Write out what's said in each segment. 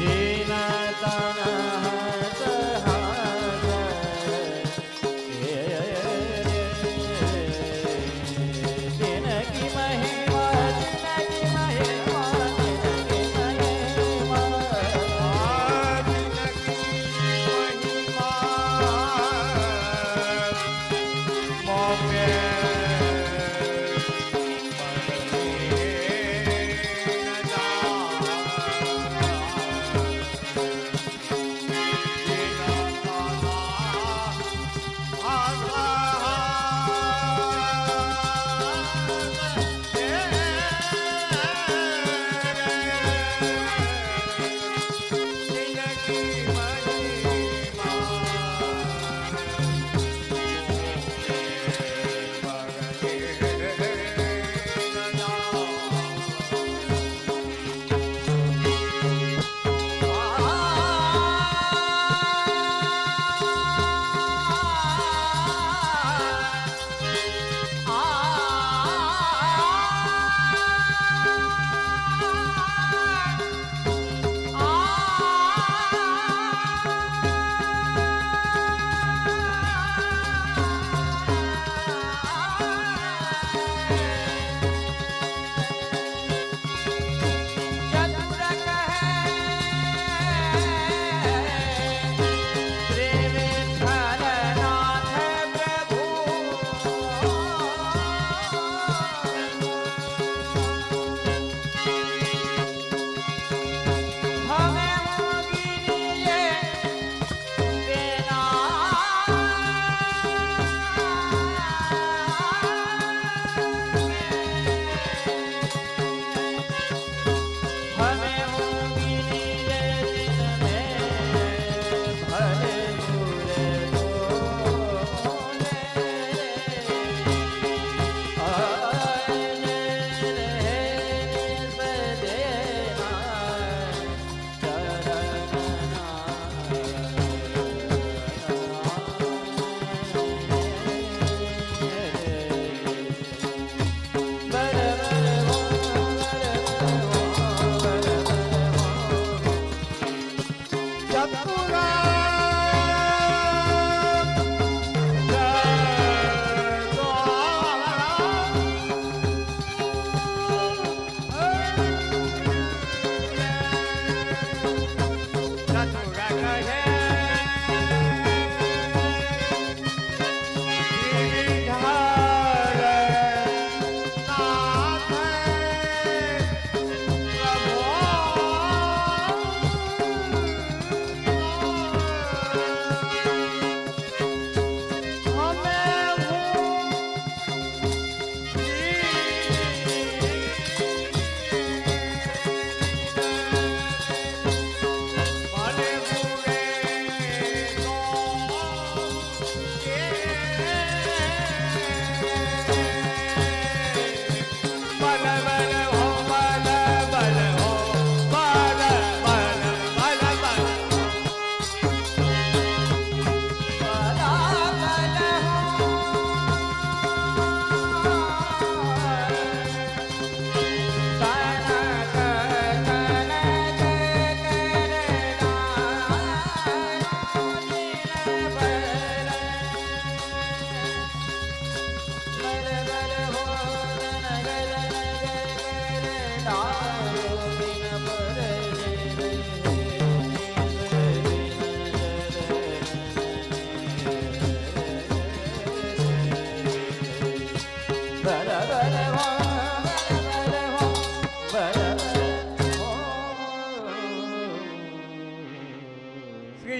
Dina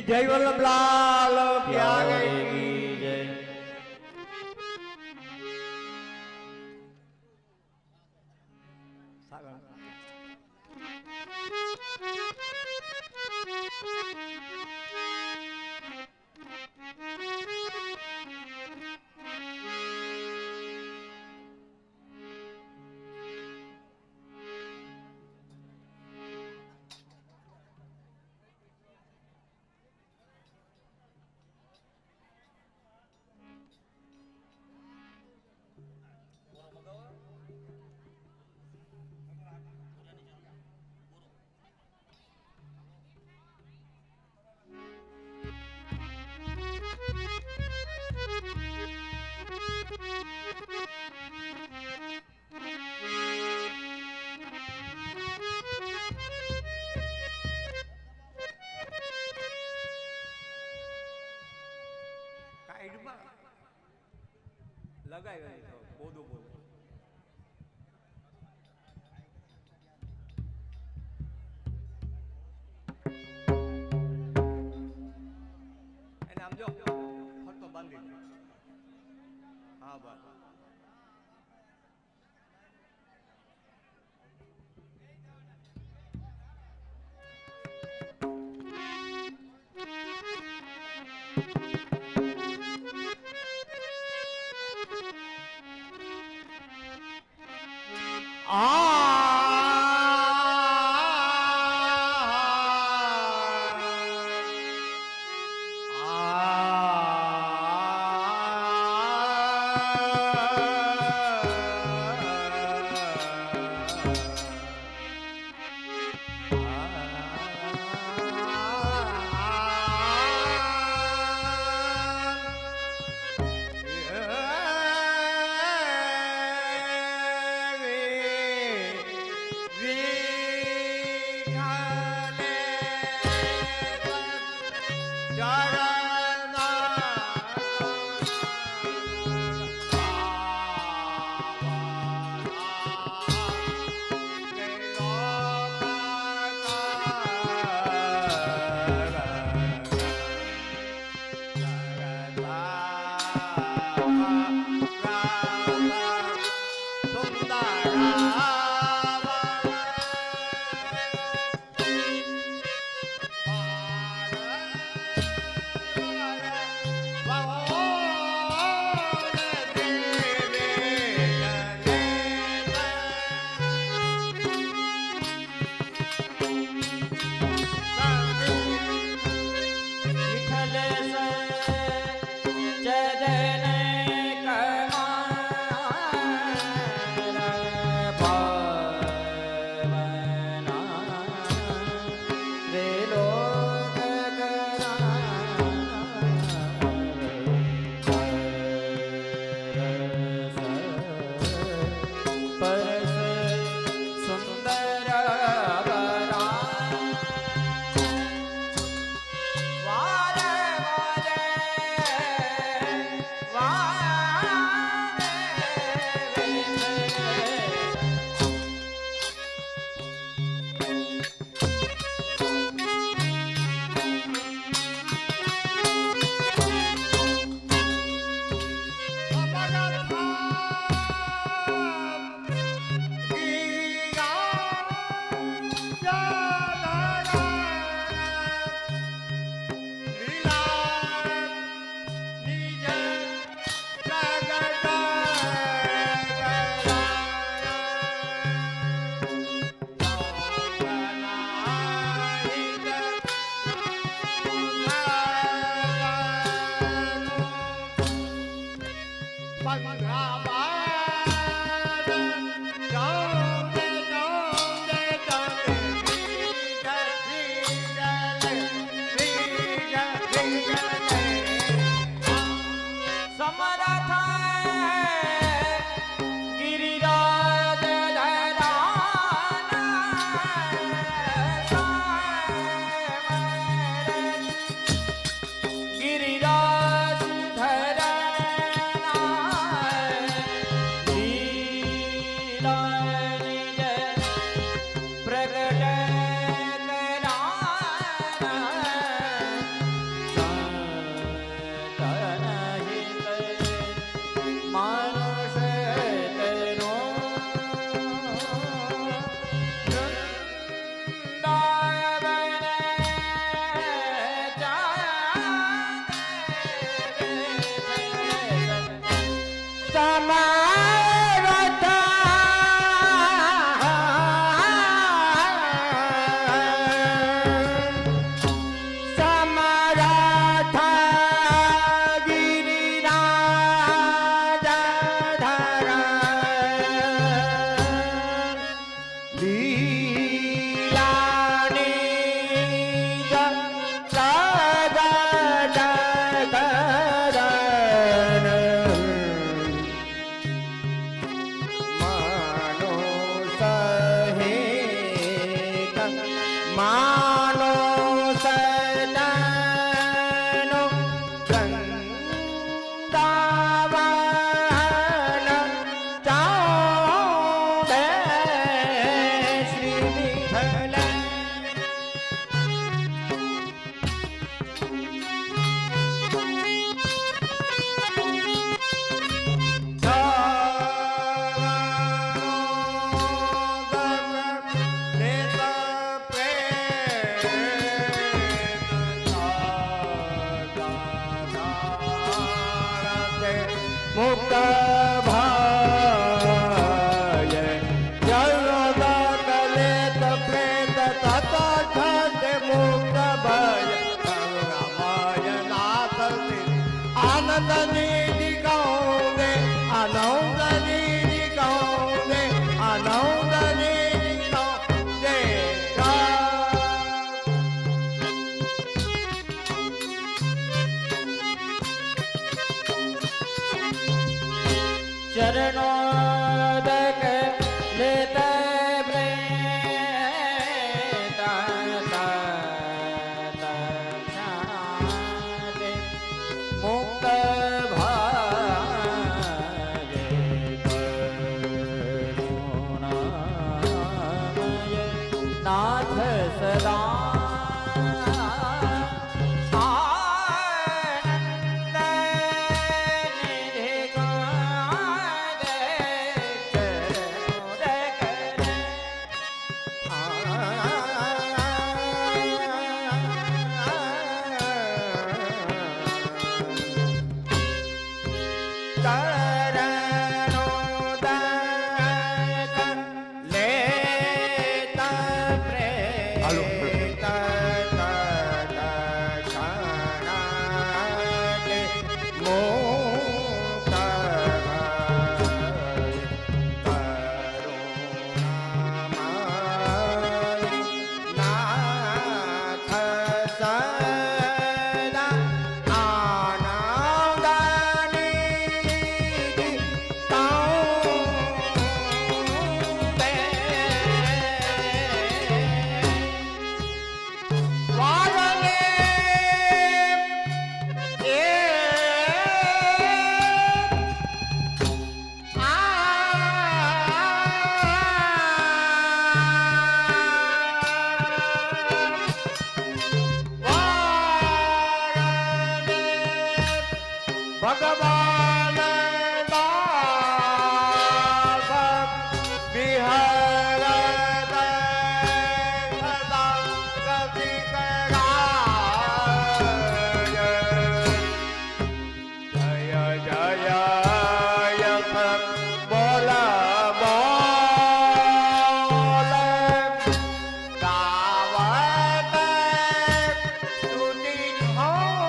જય વલ્લભલાલ પ્યારે જય. લગાવ્યો બોધું બોલ એને આમ જો ફરતો બાંધી હા બસ આનંદની ગાઉને આનંદની ગાઉને આનંદની ગાઉને ચરણો દક લેતા મુક્ત ભાગે કરુણામય નાથ સદા ભગવાન દાસ વિહર સદા કવિ કરાય જય જય યથ બોલ બોલ ગાવત સુની છોડે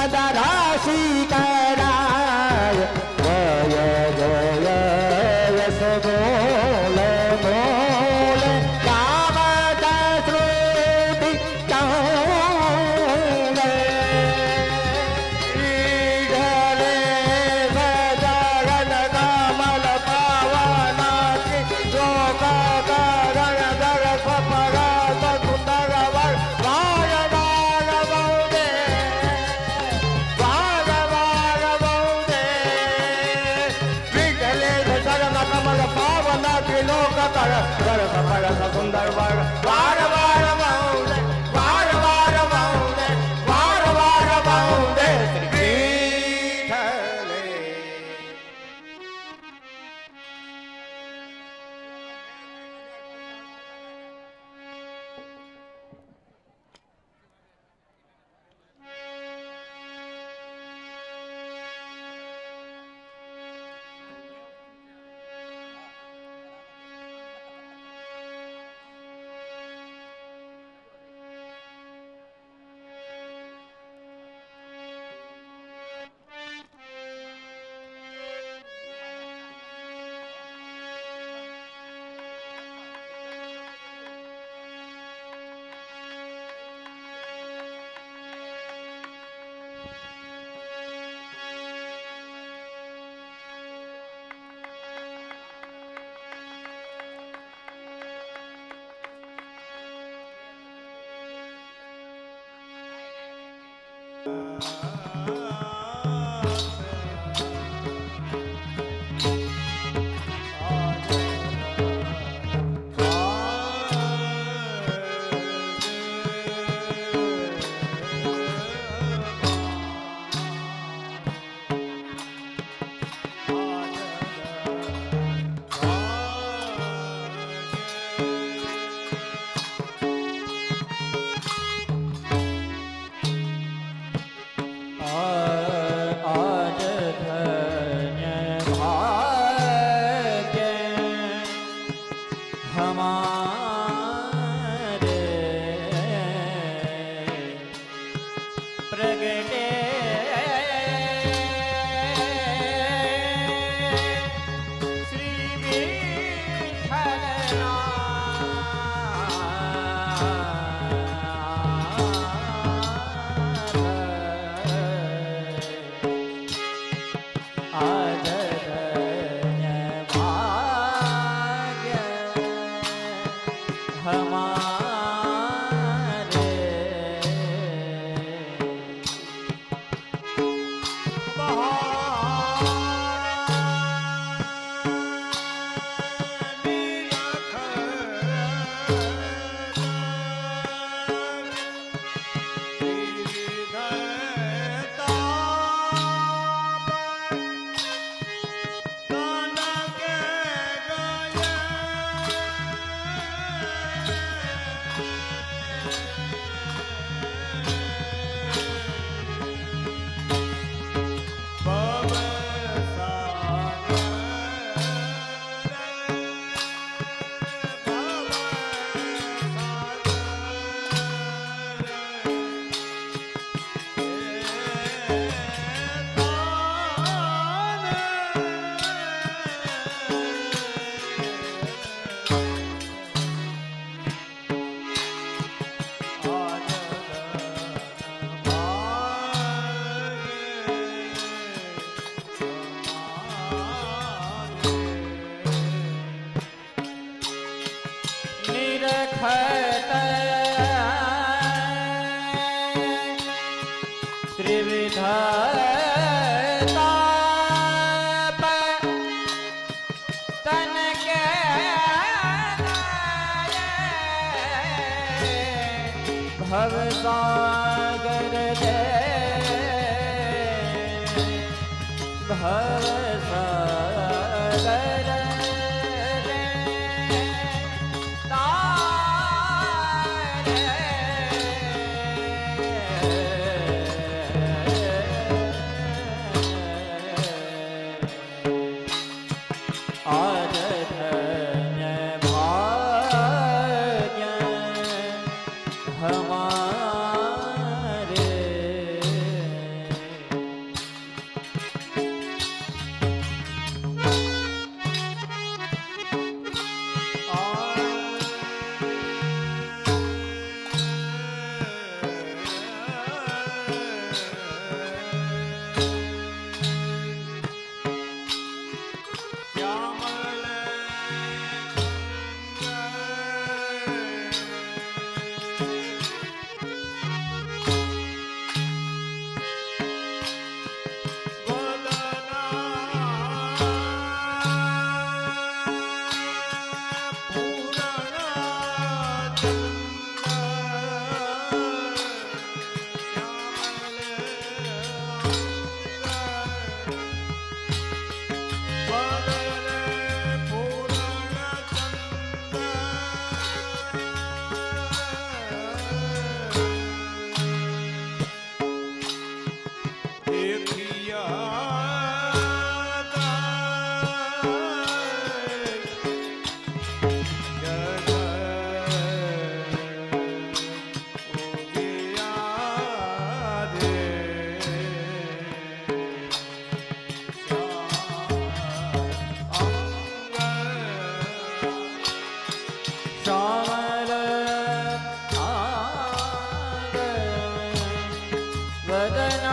સદા રાશિ કરાય જય જય યશ બોલ બોલ કામ શ્રુતિ ચાલે ઈઢલે સજાગન કમલ પાવનાકી લોકકરણ ધર સપરાત સુંદર વર વાર વાર બહુદે વાર વાર બહુદે ઈઢલે સજાગન કમલ પાવનાકી લોકકરણ ધર સપરાત સુંદર વર વાર વાર બહુદે વાર વાર બહુદે વાર વાર બહુદે શ્રી ઈઠલે આજ ધન્ય ભાગ્ય હમારે પ્રગટે શ્રી આજ ધન્ય ભાગ્ય હમારે ત્રિવિધ તાપ તન કે ભવ સાગર દે ભવ સાગર તારે વદન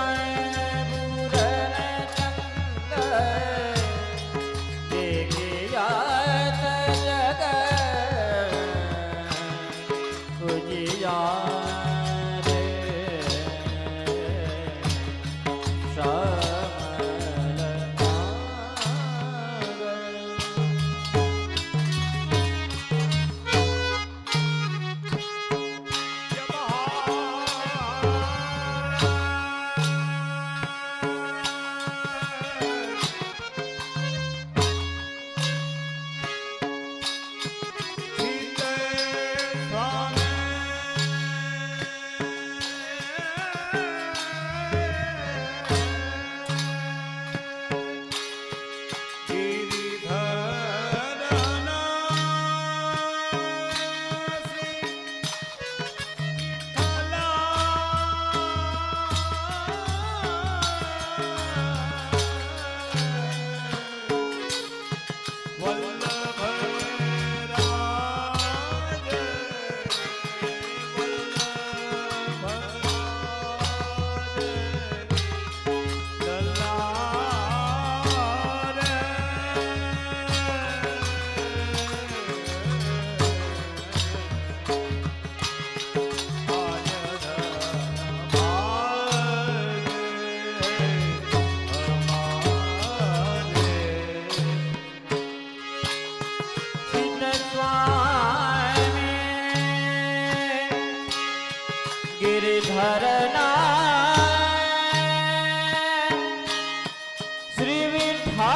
પૂરણ ચંદ દેખિયાત જગ ઉજિયા રે गिरिधरना श्री विठ्ठला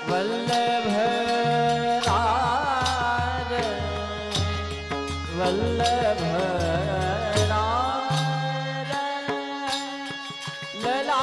वल्लभ राज वल्लभ राज लला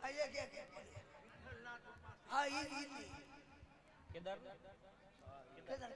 ये क्या हाँ ये કેદાર केदार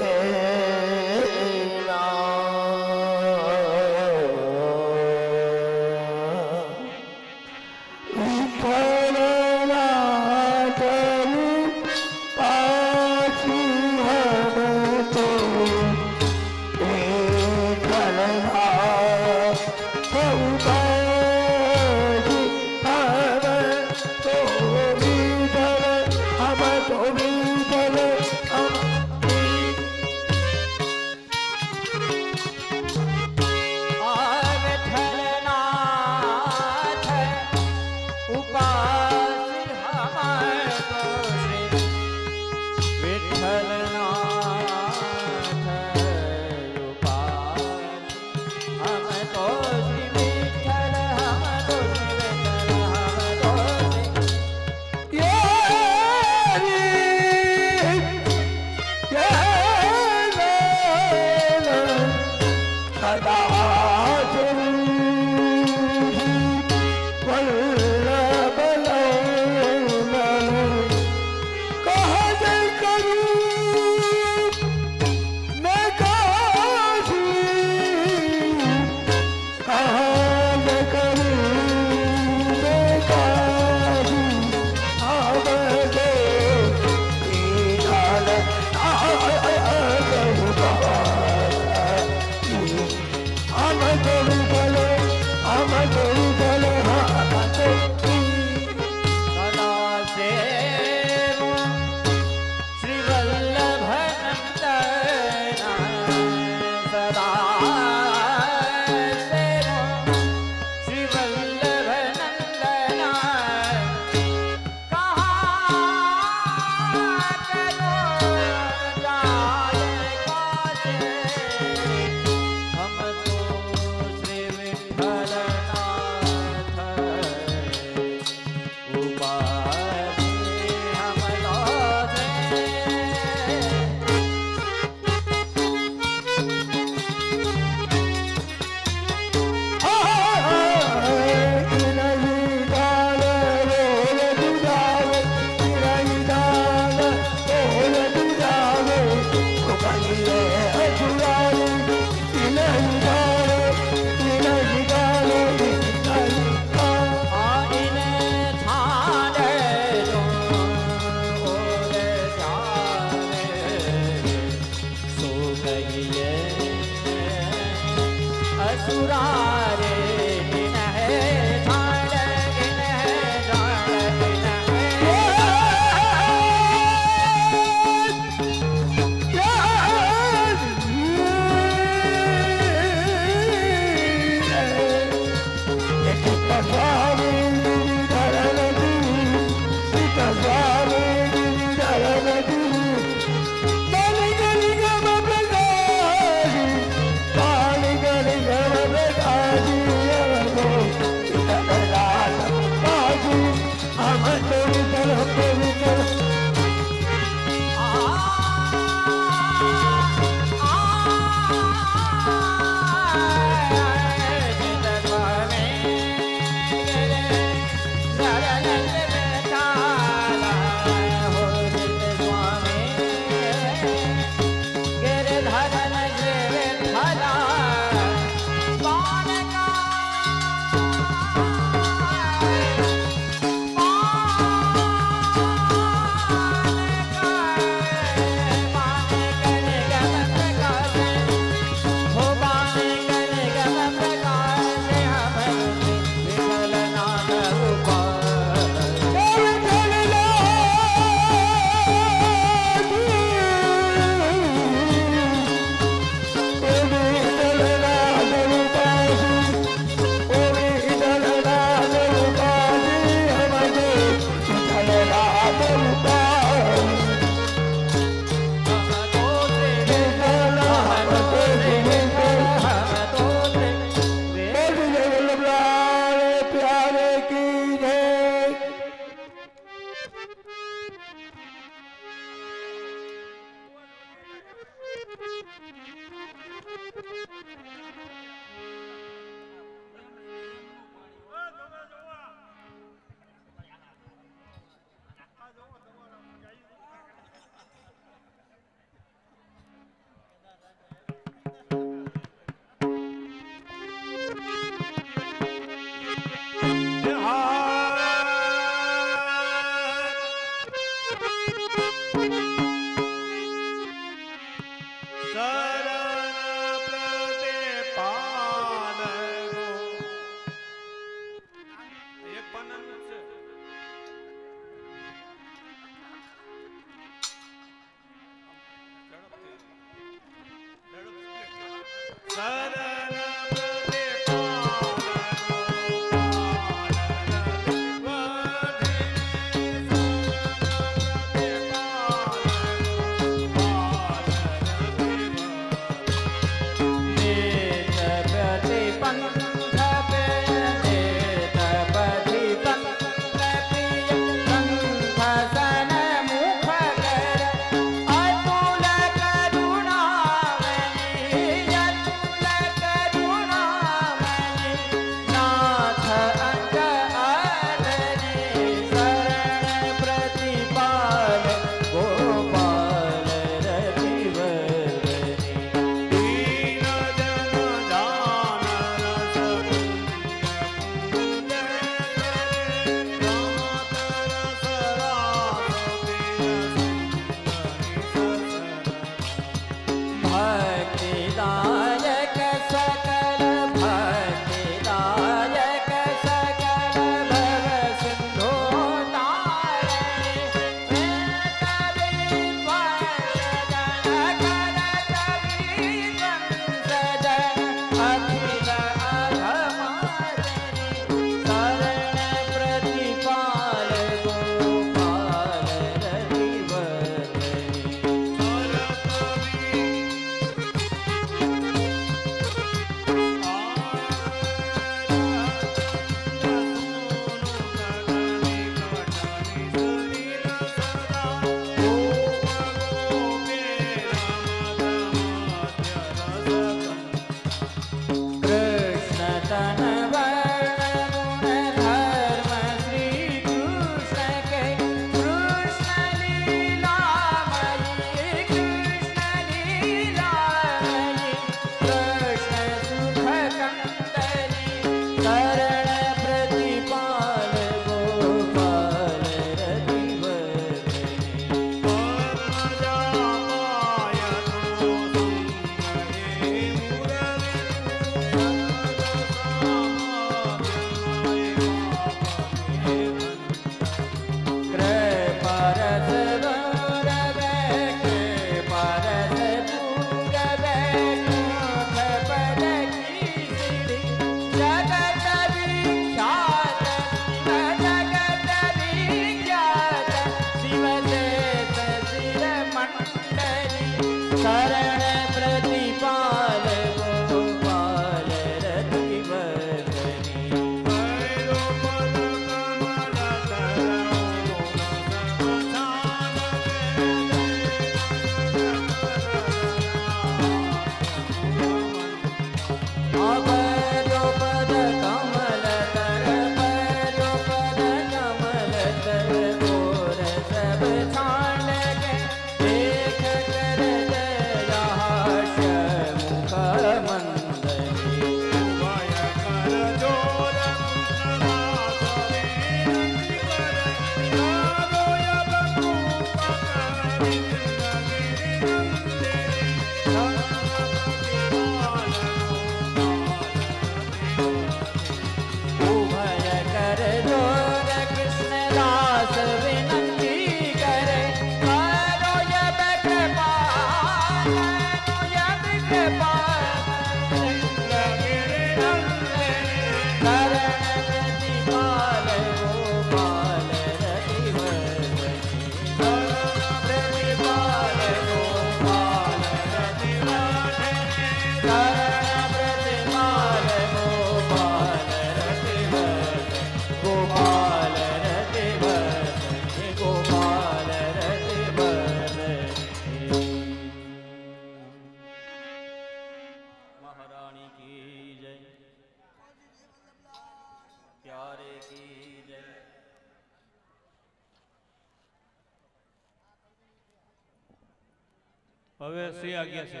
હવે શ્રી આજ્ઞા છે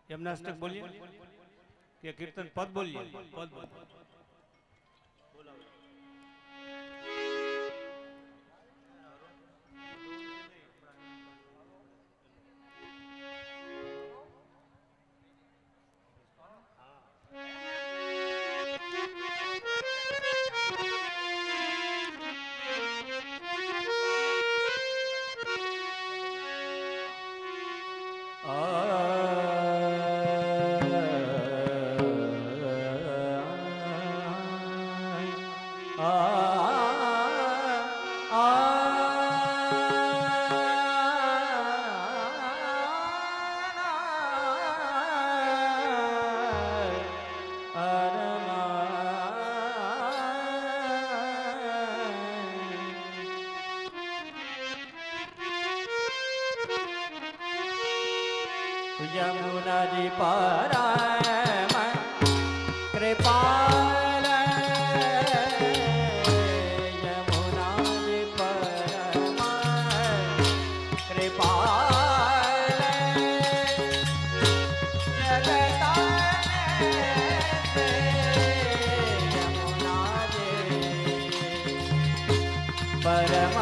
યમનાષ્ટક બોલીએ કે કીર્તન પદ બોલીએ પદ યમુનાજી પરમ કૃપાલ યમુનાજી પરમ કૃપાલ પરમ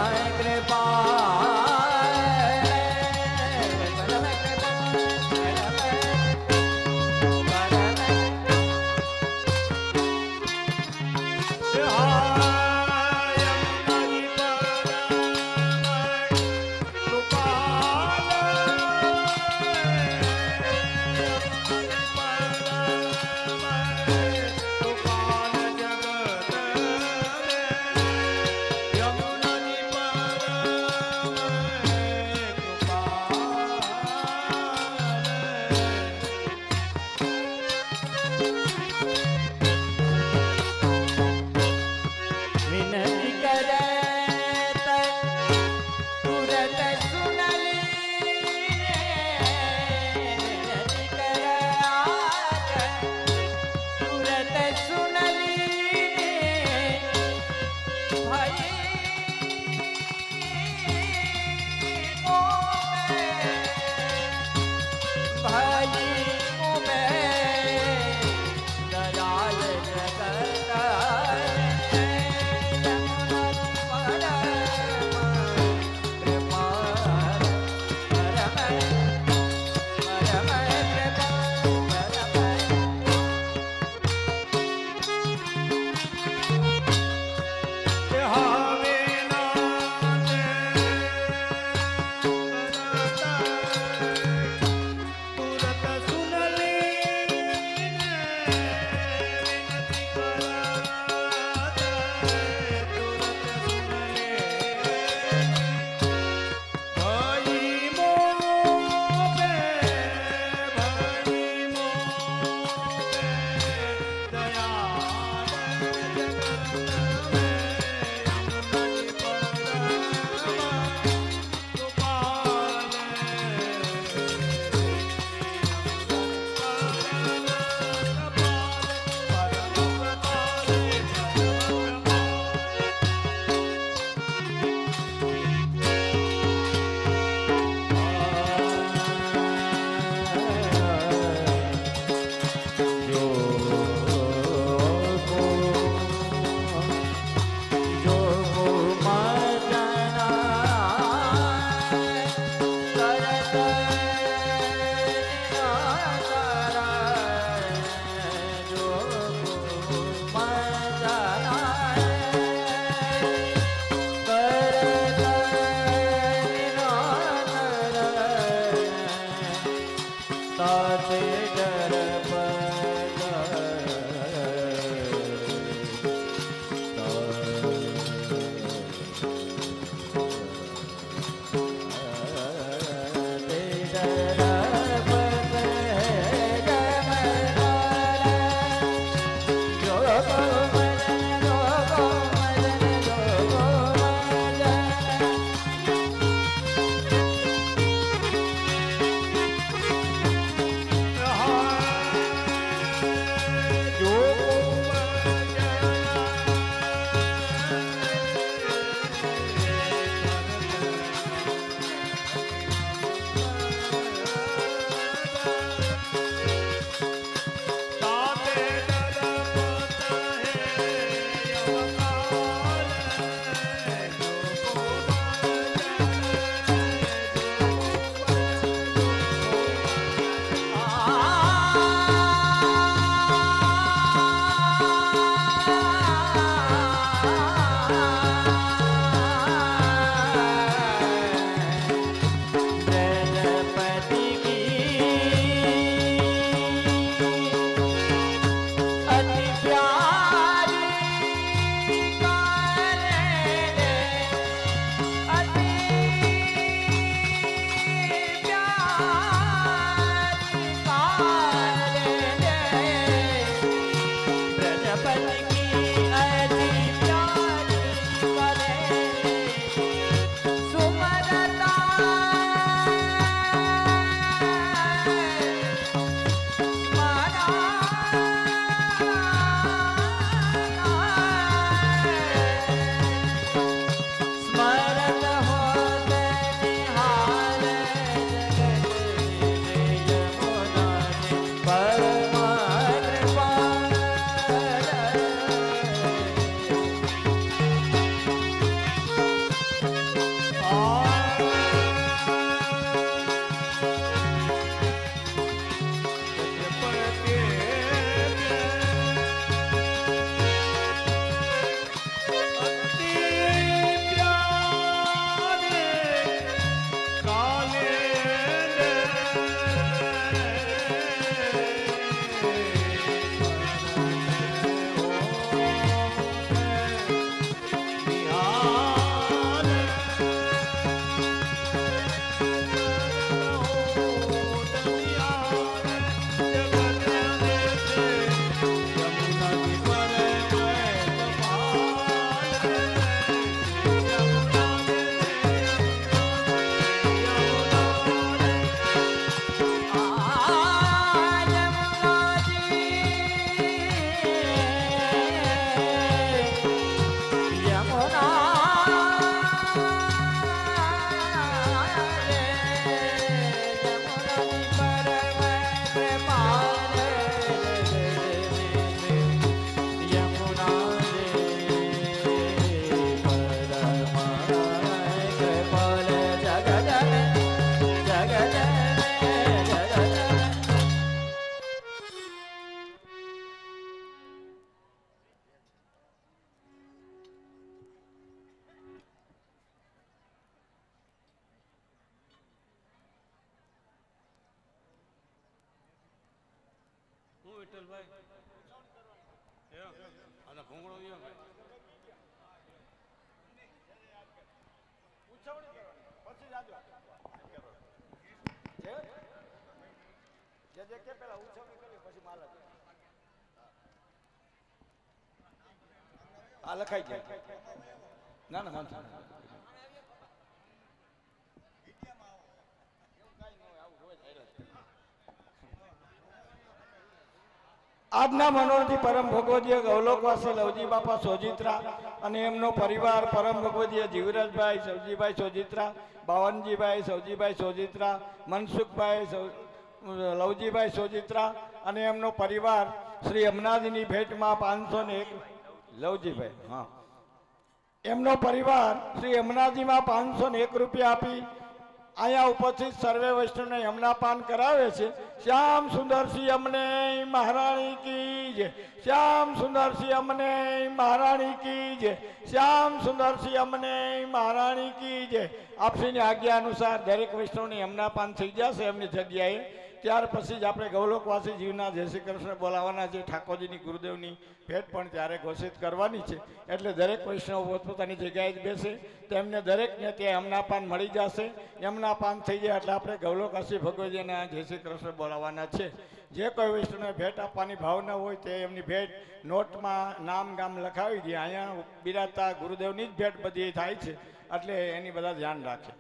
અને ભૂંગળો લ્યો ભાઈ. આ લખાઈ જાય. ના ના વાંધો નહીં. આજના મનોરથી પરમ ભગવદીય ગૌલોકવાસી લવજી બાપા સોજિત્રા અને એમનો પરિવાર પરમ ભગવદીય જીવરાજભાઈ સવજીભાઈ સોજિત્રા, બાવનજીભાઈ સવજીભાઈ સોજિત્રા, મનસુખભાઈ લવજીભાઈ સોજિત્રા અને એમનો પરિવાર શ્રી અમનાજીની ભેટમાં 501 લવજીભાઈ હા એમનો પરિવાર શ્રી અમનાજીમાં 501 રૂપિયા આપી અહીંયા ઉપસ્થિત સર્વે વૈષ્ણવને યમનાપાન કરાવે છે. શ્યામ સુંદરસિંહ અમને મહારાણી કી જય, શ્યામ સુંદરસિંહ અમને મહારાણી કી જય, શ્યામ સુંદરસિંહ અમને મહારાણી કી જય. આપશ્રીની આજ્ઞા અનુસાર દરેક વૈષ્ણવને યમનાપાન થઈ જશે એમની જગ્યાએ. ત્યાર પછી જ આપણે ગૌલોકવાસી જીવના જય શ્રી કૃષ્ણ બોલાવવાના છે. ઠાકોરજીની ગુરુદેવની ભેટ પણ ત્યારે ઘોષિત કરવાની છે. એટલે દરેક વૈષ્ણવ પોતપોતાની જગ્યાએ જ બેસે, તેમને દરેકને ત્યાં યમનાપાન મળી જશે. યમનાપાન થઈ જાય એટલે આપણે ગૌલોકવાસી ભગવદીના જય શ્રી કૃષ્ણ બોલાવવાના છે. જે કોઈ વૈષ્ણવને ભેટ આપવાની ભાવના હોય તે એમની ભેટ નોટમાં નામ ગામ લખાવી દે. અહીંયા બિરાજતા ગુરુદેવની જ ભેટ બધી થાય છે એટલે એની બધા ધ્યાન રાખે.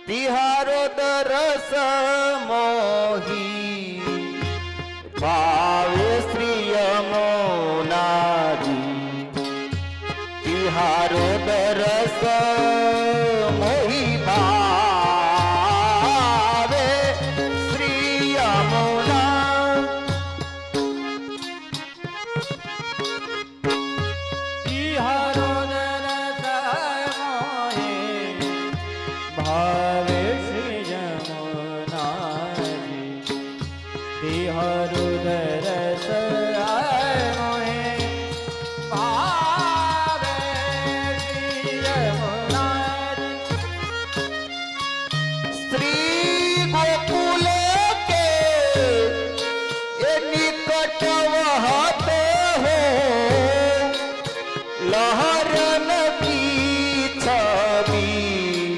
તિહારો દરસ મોહી ભાવે શ્રી યમુનાજી. તિહારો દરસ મોહી ભાવે શ્રી યમુના. તિહારો દરસ મોહે ભાવે શ્રી યમુનાજી. તિહારો દરસ મોહે ભાવે શ્રી યમુનાજી. સ્ત્રી ગોકુલ કે એ નિકટ વહતે હો લહરન કી છબી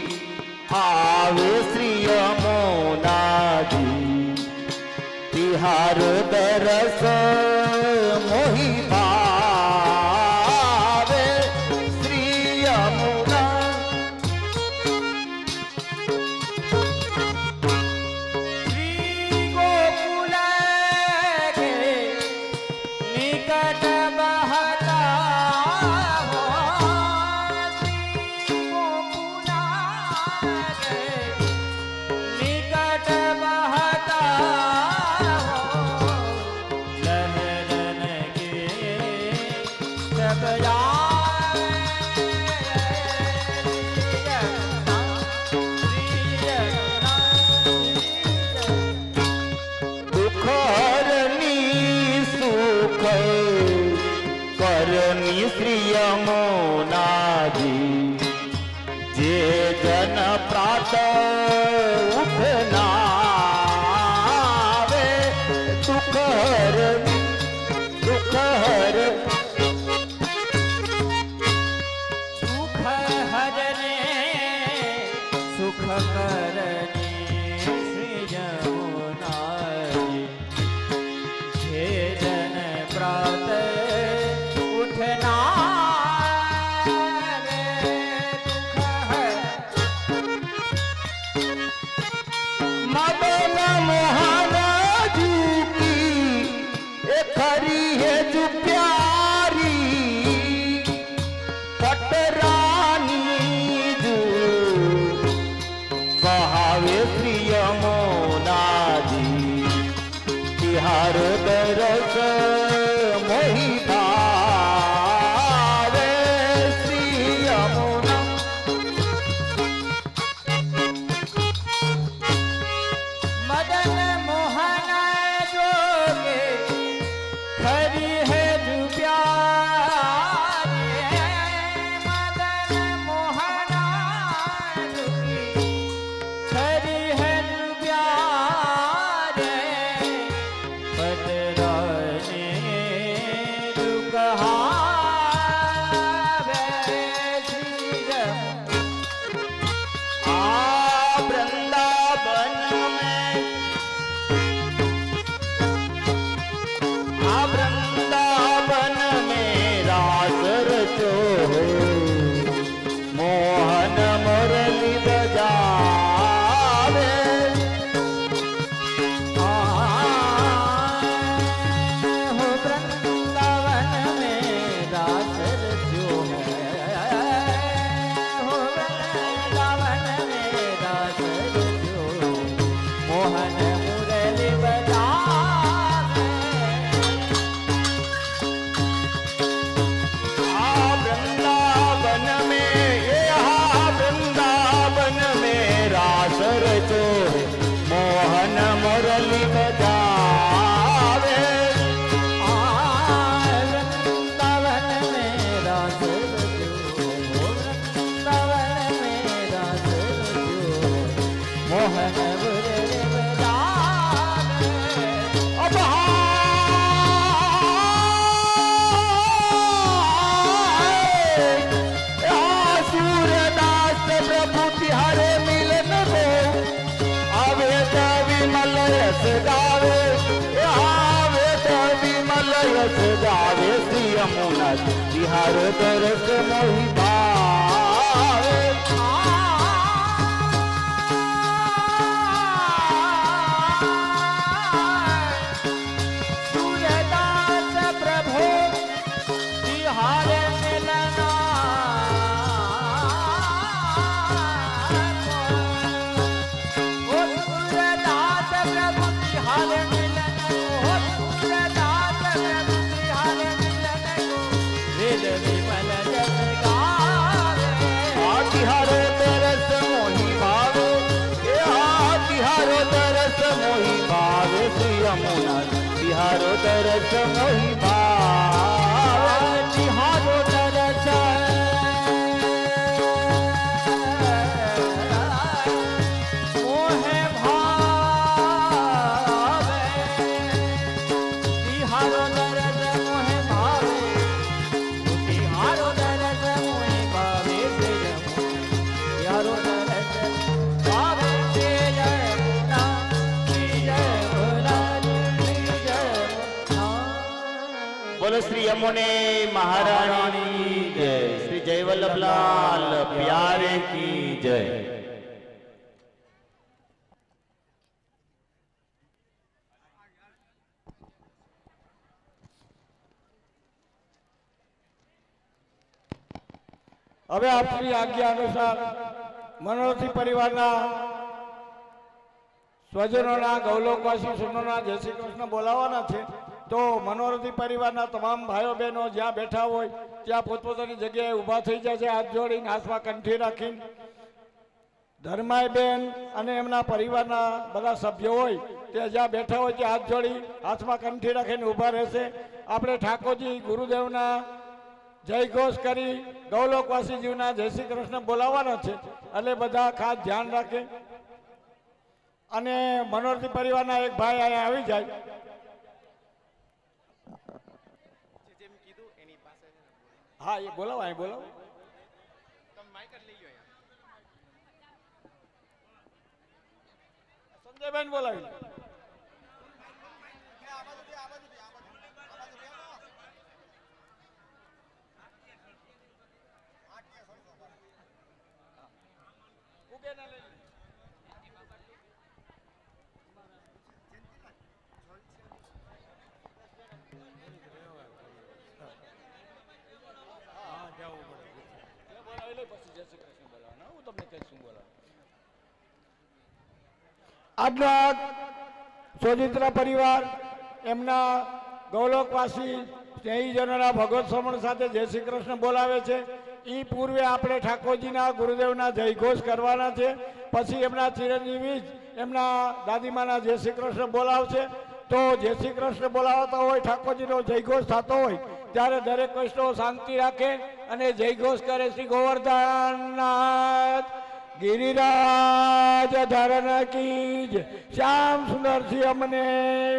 આવે શ્રી યમુનાજી. તિહાર દરસ મોહી ભાવે શ્રી યમુના. શ્રી ગોકુલ કે નિકટ બહતા હો જે જન પ્રાત ઉઠનાવે દુઃખ હર દુઃખ હર સુખ હરને સુખ કરને શ્રી જમુનાજી હે જન પ્રાત ઉઠના મદન મોહન જુકી એ ખરી હે જુ પ્યારી પટરાની જુ કહાવે શ્રી યમુનાજી તિહાર દરસ મોહી ભાવે શ્રી યમુના મદન મોહન જોગે ખરી હે જુ પ્યારી મદન મોહન જોગી ખરી હે જુ પ્યારી પટરાને જુ કહાવે શ્રી જમુના આ વૃંદાવન में आ वृंदावन में रास रचो मोहन मुरली बजावे हो वृंदावन में रास रचो है हो वृंदावन में रास रचो मोहन मुरली बजावे आ वृंदावन में ये आ वृंदावन में रास रचो मोहन मुरली बजावे वृंदावन में रास रचो वृंदावन में रास रचो मोहन मुरली बजावे अब सूरदास प्रभु तिहारे मिलन को आवे विमल यश गावे आवे विमल यश गावे श्री यमुना तिहार दरस मोहि भावे सूरदास प्रभु तिहारे मिलना ओ सूरदास प्रभु तिहारे मिलना ओ सूरदास प्रभु तिहारे मिलना वेद विमल जस गावे तिहारो तरस मोहि भावे तिहारो तरस मोहि भावे श्री यमुना तिहारो तरस मोहि भावे तिहारो तरस मोहे भावे तिहारो तरस मोहे भावे तिहारो तरस मोहे भावे तिहारो तरस भावे जयमुना जयमुना जयमुना बोलो श्री यमुने महारानी की जय श्री जय वल्लभलाल प्यारे की जय હવે આપની આજ્ઞા અનુસાર મનોરથી પરિવારના સ્વજનોના ગૌલોકવાસી સુનોના જય શ્રી કૃષ્ણ બોલાવવાના છે. તો મનોરથી પરિવારના તમામ ભાઈઓ બહેનો જ્યાં બેઠા હોય ત્યાં પોતપોતાની જગ્યાએ ઊભા થઈ જાય છે, હાથ જોડીને હાથમાં કંઠી રાખીને. ધર્માયબેન અને એમના પરિવારના બધા સભ્યો હોય તે જ્યાં બેઠા હોય ત્યાં હાથ જોડી હાથમાં કંઠી રાખીને ઊભા રહેશે. આપણે ઠાકોરજી ગુરુદેવના જય ઘોષ કરી ગૌલોકવાસી જીવના જય શ્રી કૃષ્ણ બોલાવવાનો છે, એટલે બધા ખાસ ધ્યાન રાખે. અને મનોરથી પરિવારના એક ભાઈ અહીંયા આવી જાય. હા, એ બોલાવો, અહીં બોલાવો. સંજયબેન બોલાવી. આજના સોજિત્રા પરિવાર એમના ગૌલોકવાસી સ્નેહીજનોના ભગવત સમણ સાથે જય શ્રી કૃષ્ણ બોલાવે છે. એ પૂર્વે આપણે ઠાકોરજીના ગુરુદેવના જયઘોષ કરવાના છે. પછી એમના ચિરંજીવી જ એમના દાદીમાના જય શ્રી કૃષ્ણ બોલાવશે. તો જય શ્રી કૃષ્ણ બોલાવતા હોય, ઠાકોરજીનો જયઘોષ થતો હોય ત્યારે દરેક વૈષ્ણવ શાંતિ રાખે અને જયઘોષ કરે. શ્રી ગોવર્ધનનાથ गिरिराज धरण कीज, श्याम सुंदर श्री अमने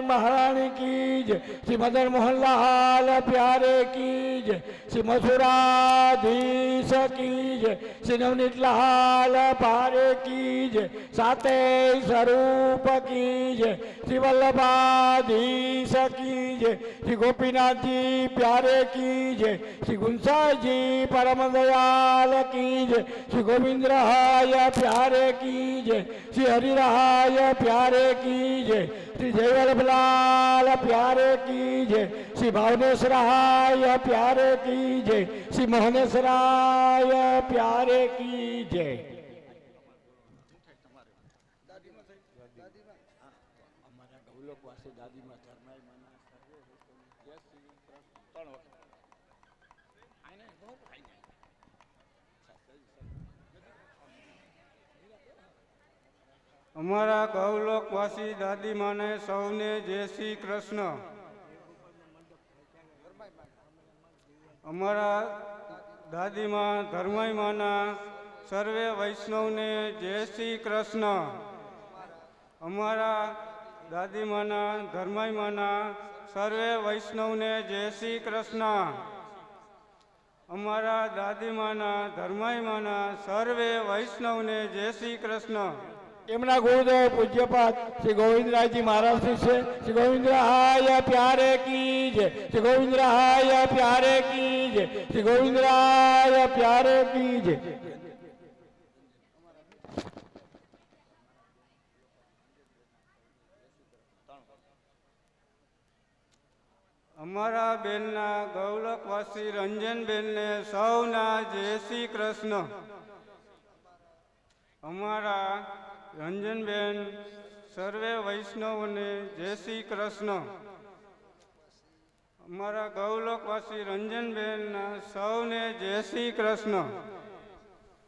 महारानी कीज, श्री मदन मोहन लाल प्यारे कीज, श्री मथुराधीश कीज, श्री नवनीत लाल पारे कीज, साते स्वरूप कीज, श्री वल्लभाधीश कीज, श्री गोपीनाथ जी प्यारे कीज, श्री गुंसाई जी परम दयाल कीज, श्री गोविंद प्यारे कीजे, श्री हरिराय प्यारे कीजे, श्री जयवल्लभलाल प्यारे कीजे, श्री भावनेश्वराय प्यारे कीजे, श्री मोहनेश्वराय प्यारे कीजे. અમારા ગૌલોકવાસી દાદીમાને સૌને જય શ્રી કૃષ્ણ. અમારા દાદીમા ધર્માઈમાના સર્વે વૈષ્ણવને જય શ્રી કૃષ્ણ. અમારા દાદીમાના ધર્માઈમાના સર્વે વૈષ્ણવને જય શ્રી કૃષ્ણ. અમારા દાદીમાના ધર્માઈમાના સર્વે વૈષ્ણવને જય શ્રી કૃષ્ણ. એમના ગુરુદેવ પૂજ્યપાદ શ્રી ગોવિંદરાયજી મહારાજ છે. શ્રી ગોવિંદરાય પ્યારે કીજે, શ્રી ગોવિંદરાય પ્યારે કીજે, શ્રી ગોવિંદરાય પ્યારે કીજે. અમારા બેનના ગૌલોકવાસી રંજનબેનને સૌના જય શ્રી કૃષ્ણ. અમારા રંજનબેન સર્વે વૈષ્ણવને જય શ્રી કૃષ્ણ. અમારા ગૌલોકવાસી રંજનબેનના સૌને જય શ્રી કૃષ્ણ.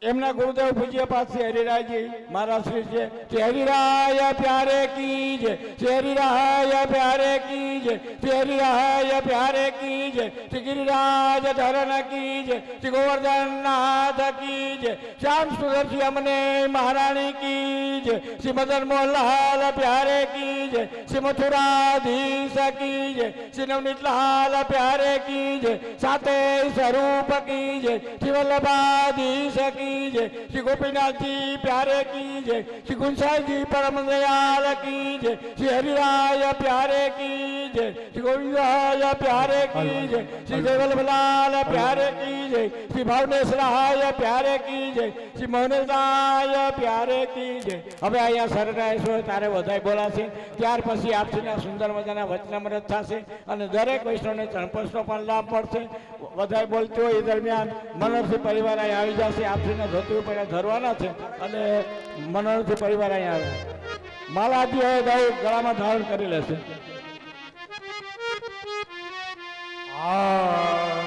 એમના ગુરુદેવ પૂજ્યપાદ શ્રી હરિરાયજી મહારાજ શ્રી છે. શ્રી હરિરાય પ્યારે કીજે, શ્રી હરિરાય પ્યારે કીજે, શ્રી હરિરાય પ્યારે કીજે, શ્રી ગિરિરાજ ધરણ કીજે, શ્રી ગોવર્ધનનાથ કીજે, શ્યામ સુંદર શ્રી અમને મહારાણી કીજે, શ્રી મદન મોહનલાલ પ્યારે કીજે, શ્રી મથુરાધીશ કીજે, શ્રી નવનીત લાલ પ્યારે કીજે, સાતે સ્વરૂપ કીજે, શ્રી વલ્લભાધીશ કીજે, श्री गोपीनाथ जी प्यारे कीजे, श्री गुंसाई जी परम दयाल कीजे, श्री हरिराय प्यारे कीजे, श्री गोविंदराय प्यारे कीजे, श्री जयवल्लभलाल प्यारे कीजे, श्री भावनेश्वराय प्यारे कीजे, श्री मोहनेश्वराय प्यारे कीजे. હવે અહીંયા શરણાઈશો તારે વધાઈ બોલાશે. ત્યાર પછી આપસીના સુંદર મજાના વચનામૃત થશે અને દરેક વૈષ્ણવને ચણપસનો પણ લાભ મળશે. વધાઈ બોલતી હોય એ દરમિયાન મનોરથી પરિવાર અહીં આવી જશે. આપસીને ધોતી ઉપર ધરવાના છે અને મનોરથી પરિવાર અહીં આવે. માલાદી હોય દઉ ગળામાં ધારણ કરી લેશે. આ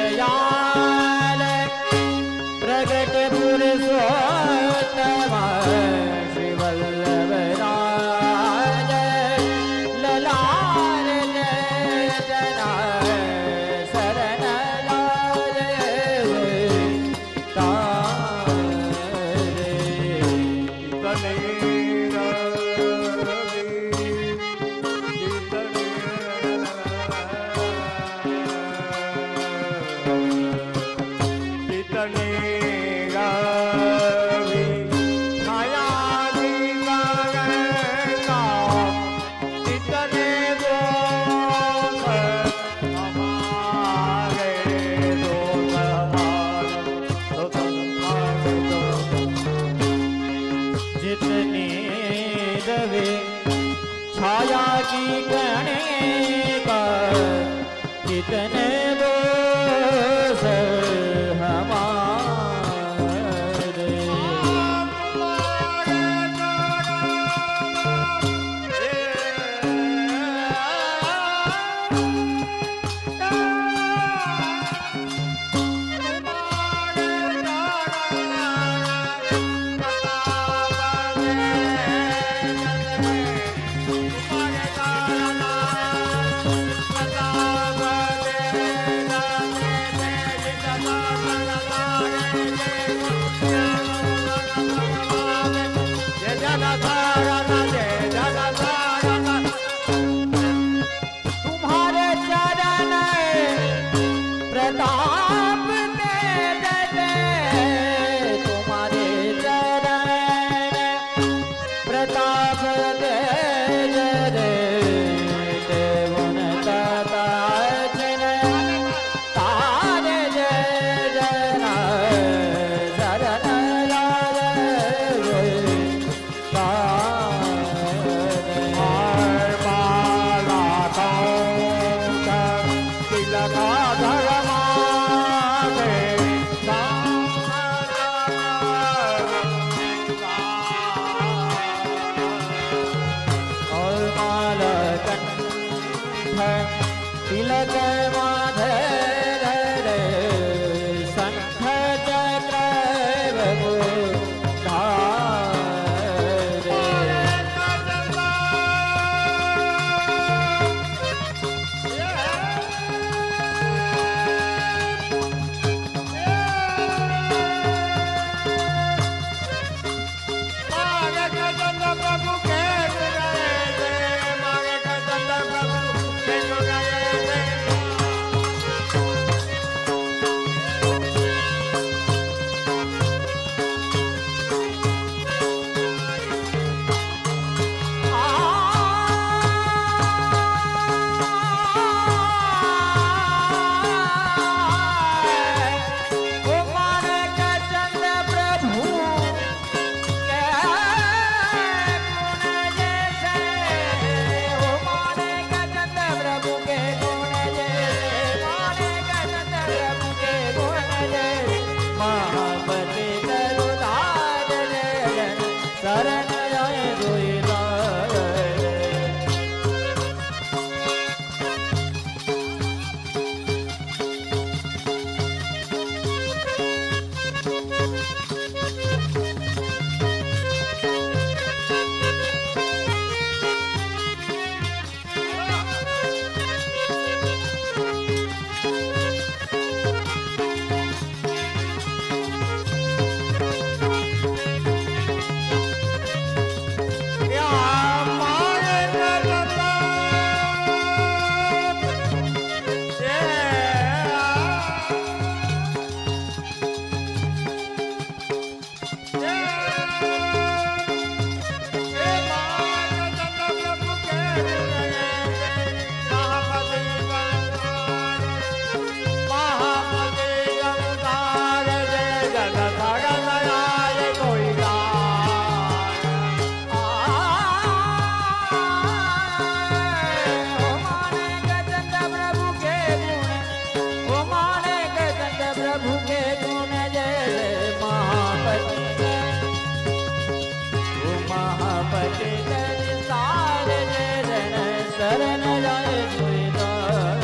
दीनदयाल प्रगट पुरुषोत्तम श्री वल्लभराज ललार जना शरण लाज तारे जितने दवे छाया की गणे का कितने दोष हमारे तुम्हारे चरण प्रताप तेज तुम्हारे चरण प्रताप तेज देवन कथाचन तारे जय जना शरण लाल के गुण जय महापति ओ महापति जन सार जय जन शरण जाय सुईदार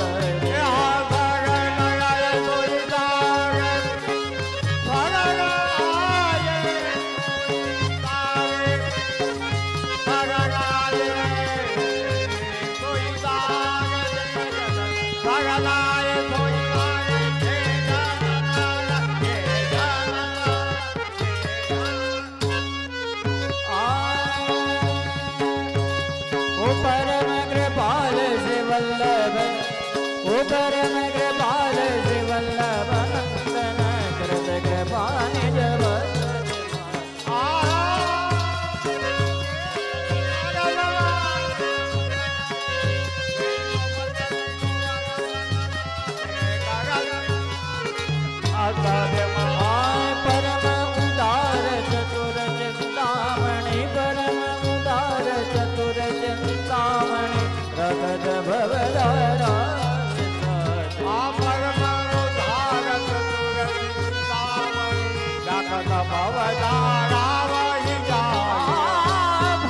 परम कृपाल श्री वल्लभ ओ परम कृपाल श्री वल्लभ नंदन कृत कृपा निज परम उदार चतुर चिंतामणि परम उदार चतुर चिंतामणि रगत भवदारा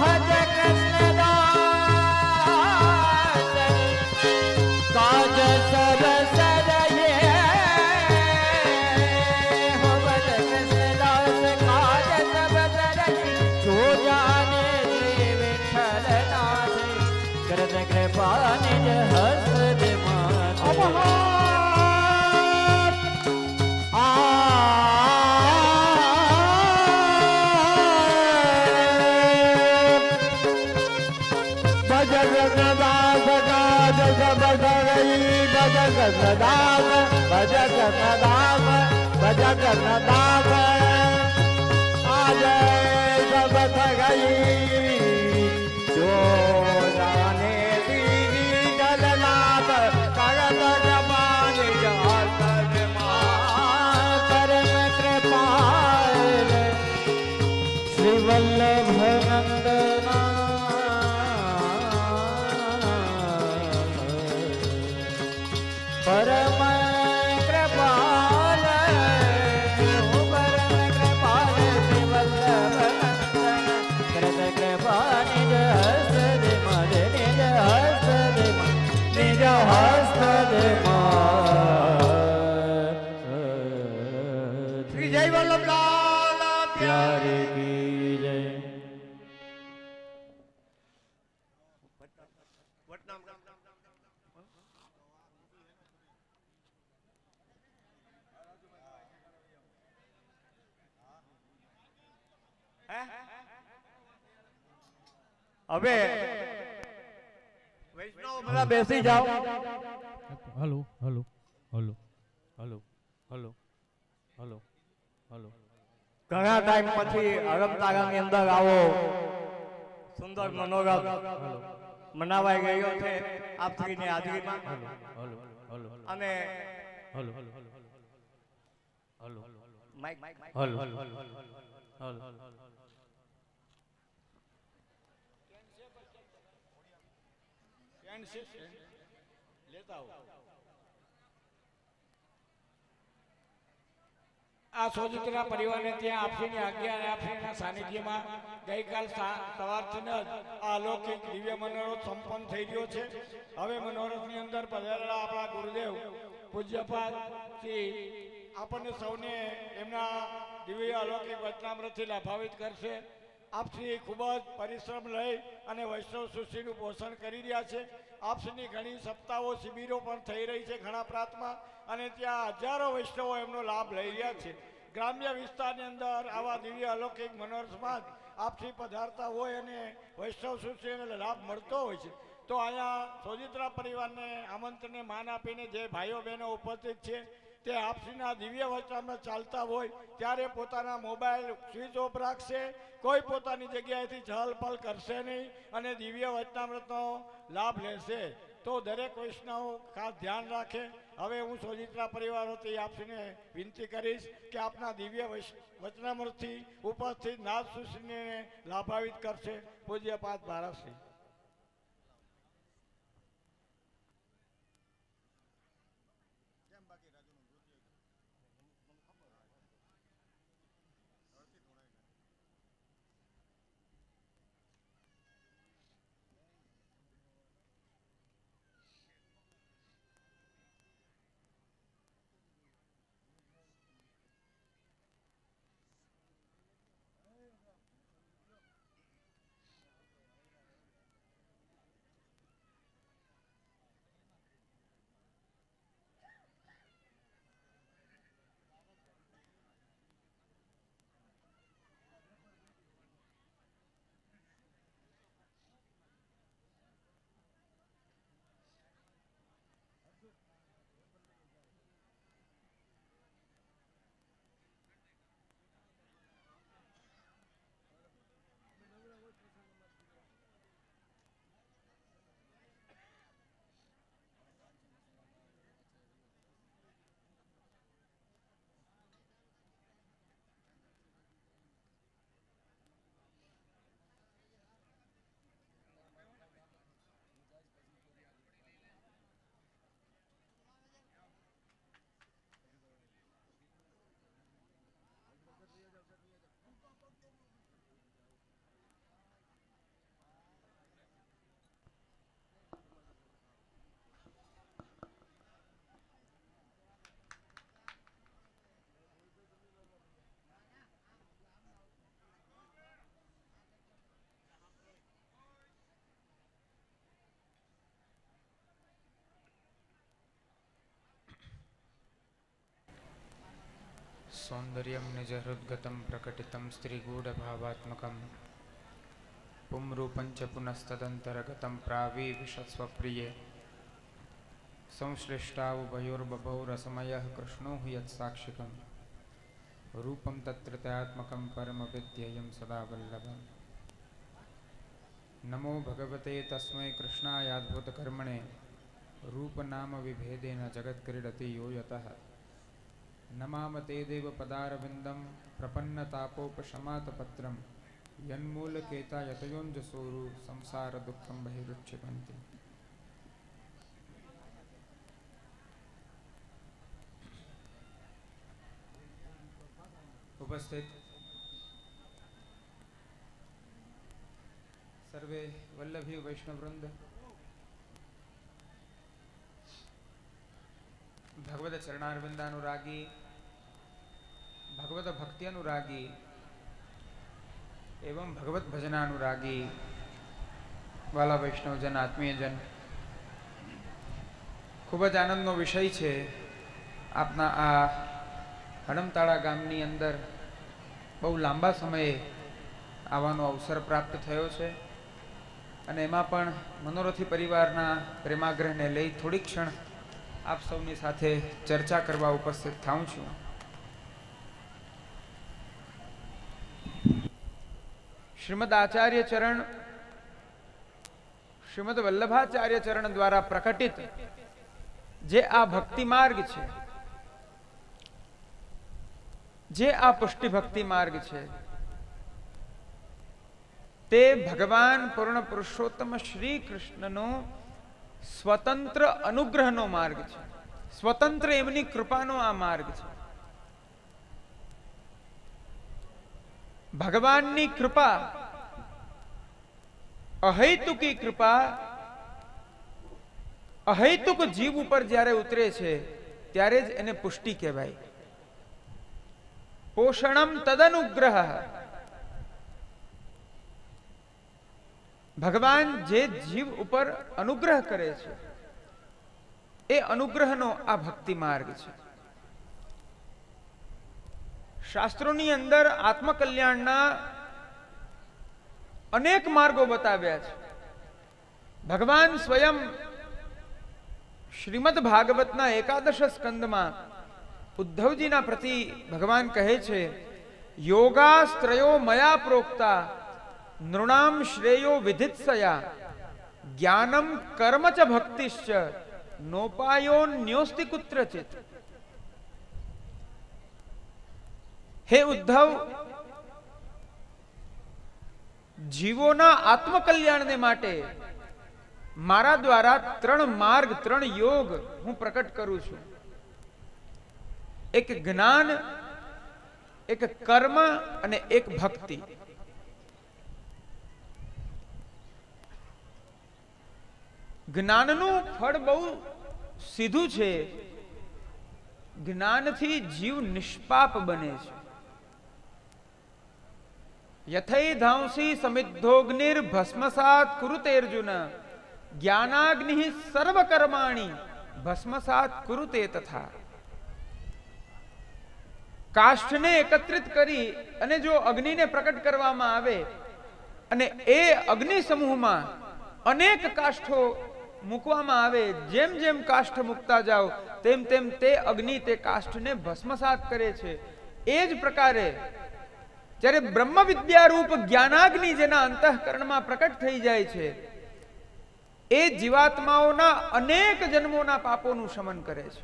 भज कृष्ण दास काज सब सरये हो भज कृष्ण दास काज सब सरये जो जाने श्री विठ्ठल नाथ कृत कृपा निज हस्त भज कर्णदास आज सब गई जो जाने दीदी जलनाथ करत जमान परम कृपाल श्री वल्लभ नंदना परम कृपाल हो परम कृपाल श्री वल्लभ नंदन कृत कृपा निज हस्त मद निज हस्त श्री जय वल्लभ लाल प्यारे की जय હવે વૈષ્ણવ બધા બેસી જાઓ hello hello hello hello hello hello hello ઘણા ટાઈમ પછી અરબતારાની અંદર આવો સુંદર મનોરમ મનાવાઈ ગયો છે આપ શ્રીની હાજરીમાં હલો હલો અને hello hello hello mic hello hello આ સોજિત્રા પરિવારને ત્યાં આપશીની આજ્ઞા અને આપશીના સાનિધ્યમાં ગઈકાલ સવારથી જ આ અલૌકિક દિવ્ય મનોરથ સંપન્ન થઈ ગયો છે. હવે મનોરથની અંદર પધારેલા આપણા ગુરુદેવ પૂજ્યપાદ શ્રી આપણને સૌને એમના દિવ્ય અલૌકિક વચનામૃતથી લાભાન્વિત કરશે. આપશ્રી ખૂબ જ પરિશ્રમ લઈ અને વૈષ્ણવ સૃષ્ટિનું પોષણ કરી રહ્યા છે. આપશ્રીની ઘણી સપ્તાહો શિબિરો પણ થઈ રહી છે ઘણા પ્રાંતમાં અને ત્યાં હજારો વૈષ્ણવો એમનો લાભ લઈ રહ્યા છે. ગ્રામ્ય વિસ્તારની અંદર આવા દિવ્ય અલૌકિક મનોરથમાં જ આપશ્રી પધારતા હોય અને વૈષ્ણવ સૃષ્ટિને લાભ મળતો હોય છે. તો અહીંયા સોજિત્રા પરિવારને આમંત્રણને માન આપીને જે ભાઈઓ બહેનો ઉપસ્થિત છે તે આપશ્રીના દિવ્ય વચનામૃત ચાલતા હોય ત્યારે પોતાના મોબાઈલ સ્વિચ ઓફ રાખશે, કોઈ પોતાની જગ્યાએથી ચહલપહલ કરશે નહીં અને દિવ્ય વચનામૃતનો લાભ લેશે. તો દરેક વૈષ્ણવ ખાસ ધ્યાન રાખે. હવે હું સોજિત્રા પરિવાર વતી આપશ્રીને વિનંતી કરીશ કે આપના દિવ્ય વચનામૃતથી ઉપસ્થિત નાથ સૃષ્ટિને લાભાન્વિત કરશે. પૂજ્યપાદ ભારતશ્રી. सौन्दर्यं निजहृद्गतं प्रकटितं स्त्रीगूढभावात्मकं पुंरूपं च पुनस्तदन्तर्गतं प्राविविशस्वप्रिये संश्लिष्टावुभयोर्बभौ रसमयः कृष्णो हि यत्साक्षिकं रूपं तत्र त्यात्मकं परमविद्येयं सदा वल्लभम्। नमो भगवते तस्मै कृष्णायाद्भुतकर्मणे रूपनाम विभेदेन जगत्क्रीडति यो यतः। नमाम ते देव पदारविन्दं प्रपन्नतापोपशमातपत्रं यन्मूलकेता यतयोञ्जसोरु संसारदुःखं बहिरुच्छिपन्ति। उपस्थित सर्वे वल्लभी वैष्णववृंद, भगवत चरणारविंदानुरागी, भगवत भक्ति अनुरागी एवं भगवत भजनानुरागी वाला वैष्णवजन, आत्मीयजन, खूब ज आनंदનો વિષય છે। આપના આ હડમતાળા ગામની અંદર બહુ લાંબા સમયે આવવાનો અવસર પ્રાપ્ત થયો છે અને એમાં પણ મનોરથી પરિવારના પ્રેમાગ્રહને લઈ થોડી ક્ષણ આપ સૌની સાથે ચર્ચા કરવા ઉપસ્થિત થાઉં છું। શ્રીમદ આચાર્ય ચરણ, શ્રીમદ વલ્લભાચાર્ય ચરણ દ્વારા પ્રકટિત જે આ ભક્તિ માર્ગ છે, જે આ પુષ્ટિ ભક્તિ માર્ગ છે, તે ભગવાન પૂર્ણ પુરુષોત્તમ શ્રી કૃષ્ણનો સ્વતંત્ર અનુગ્રહનો માર્ગ છે। સ્વતંત્ર એમની કૃપાનો આ માર્ગ છે। ભગવાનની કૃપા, અહૈતુકી કૃપા અહૈતુક જીવ ઉપર જ્યારે ઉતરે છે ત્યારે જ એને પુષ્ટિ કહેવાય। પોષણમ તદનુગ્રહ, ભગવાન જે જીવ ઉપર અનુગ્રહ કરે છે એ અનુગ્રહનો આ ભક્તિ માર્ગ છે। શાસ્ત્રોની અંદર આત્મકલ્યાણના અનેક માર્ગો બતાવ્યા છે। ભગવાન સ્વયં શ્રીમદ ભાગવતના 11 સ્કંદમાં ઉદ્ધવજીના પ્રતિ ભગવાન કહે છે, યોગાસ્ત્રયો મયા પ્રોક્તા નૃણામ શ્રેયો વિધિત્સયા જ્ઞાનમ કર્મ ચ ભક્તિશ્ચ નોપાયો ન્યોસ્તિ કુત્રચિત। હે ઉદ્ધવ, જીવોના આત્મકલ્યાણને માટે મારા દ્વારા 3 માર્ગ, 3 યોગ હું પ્રકટ કરું છું। એક જ્ઞાન, એક કર્મ અને એક ભક્તિ। જ્ઞાનનું ફળ બહુ સીધું છે। જ્ઞાનથી જીવ નિષ્પાપ બને છે। યથૈ ધાંસી સમિદ્ધોગ્નિર ભસ્મસાત કુરુતે અર્જુન જ્ઞાનાગ્નિ સર્વકર્માણિ ભસ્મસાત કુરુતે તથા। કાષ્ઠને એકત્રિત કરી અને જો અગ્નિને પ્રકટ કરવામાં આવે અને એ અગ્નિ સમૂહમાં અનેક કાષ્ઠો મૂકવામાં આવે, જેમ જેમ કાષ્ઠ મૂકતા જાઓ તેમ તેમ તે અગ્નિ તે કાષ્ઠને ભસ્મસાત કરે છે। એ જ પ્રકારે જ્યારે બ્રહ્મ વિદ્યા રૂપ જ્ઞાનાગ્નિ જેના અંતઃકરણમાં પ્રકટ થઈ જાય છે, એ જીવાત્માઓના અનેક જન્મોના પાપોનું શમન કરે છે।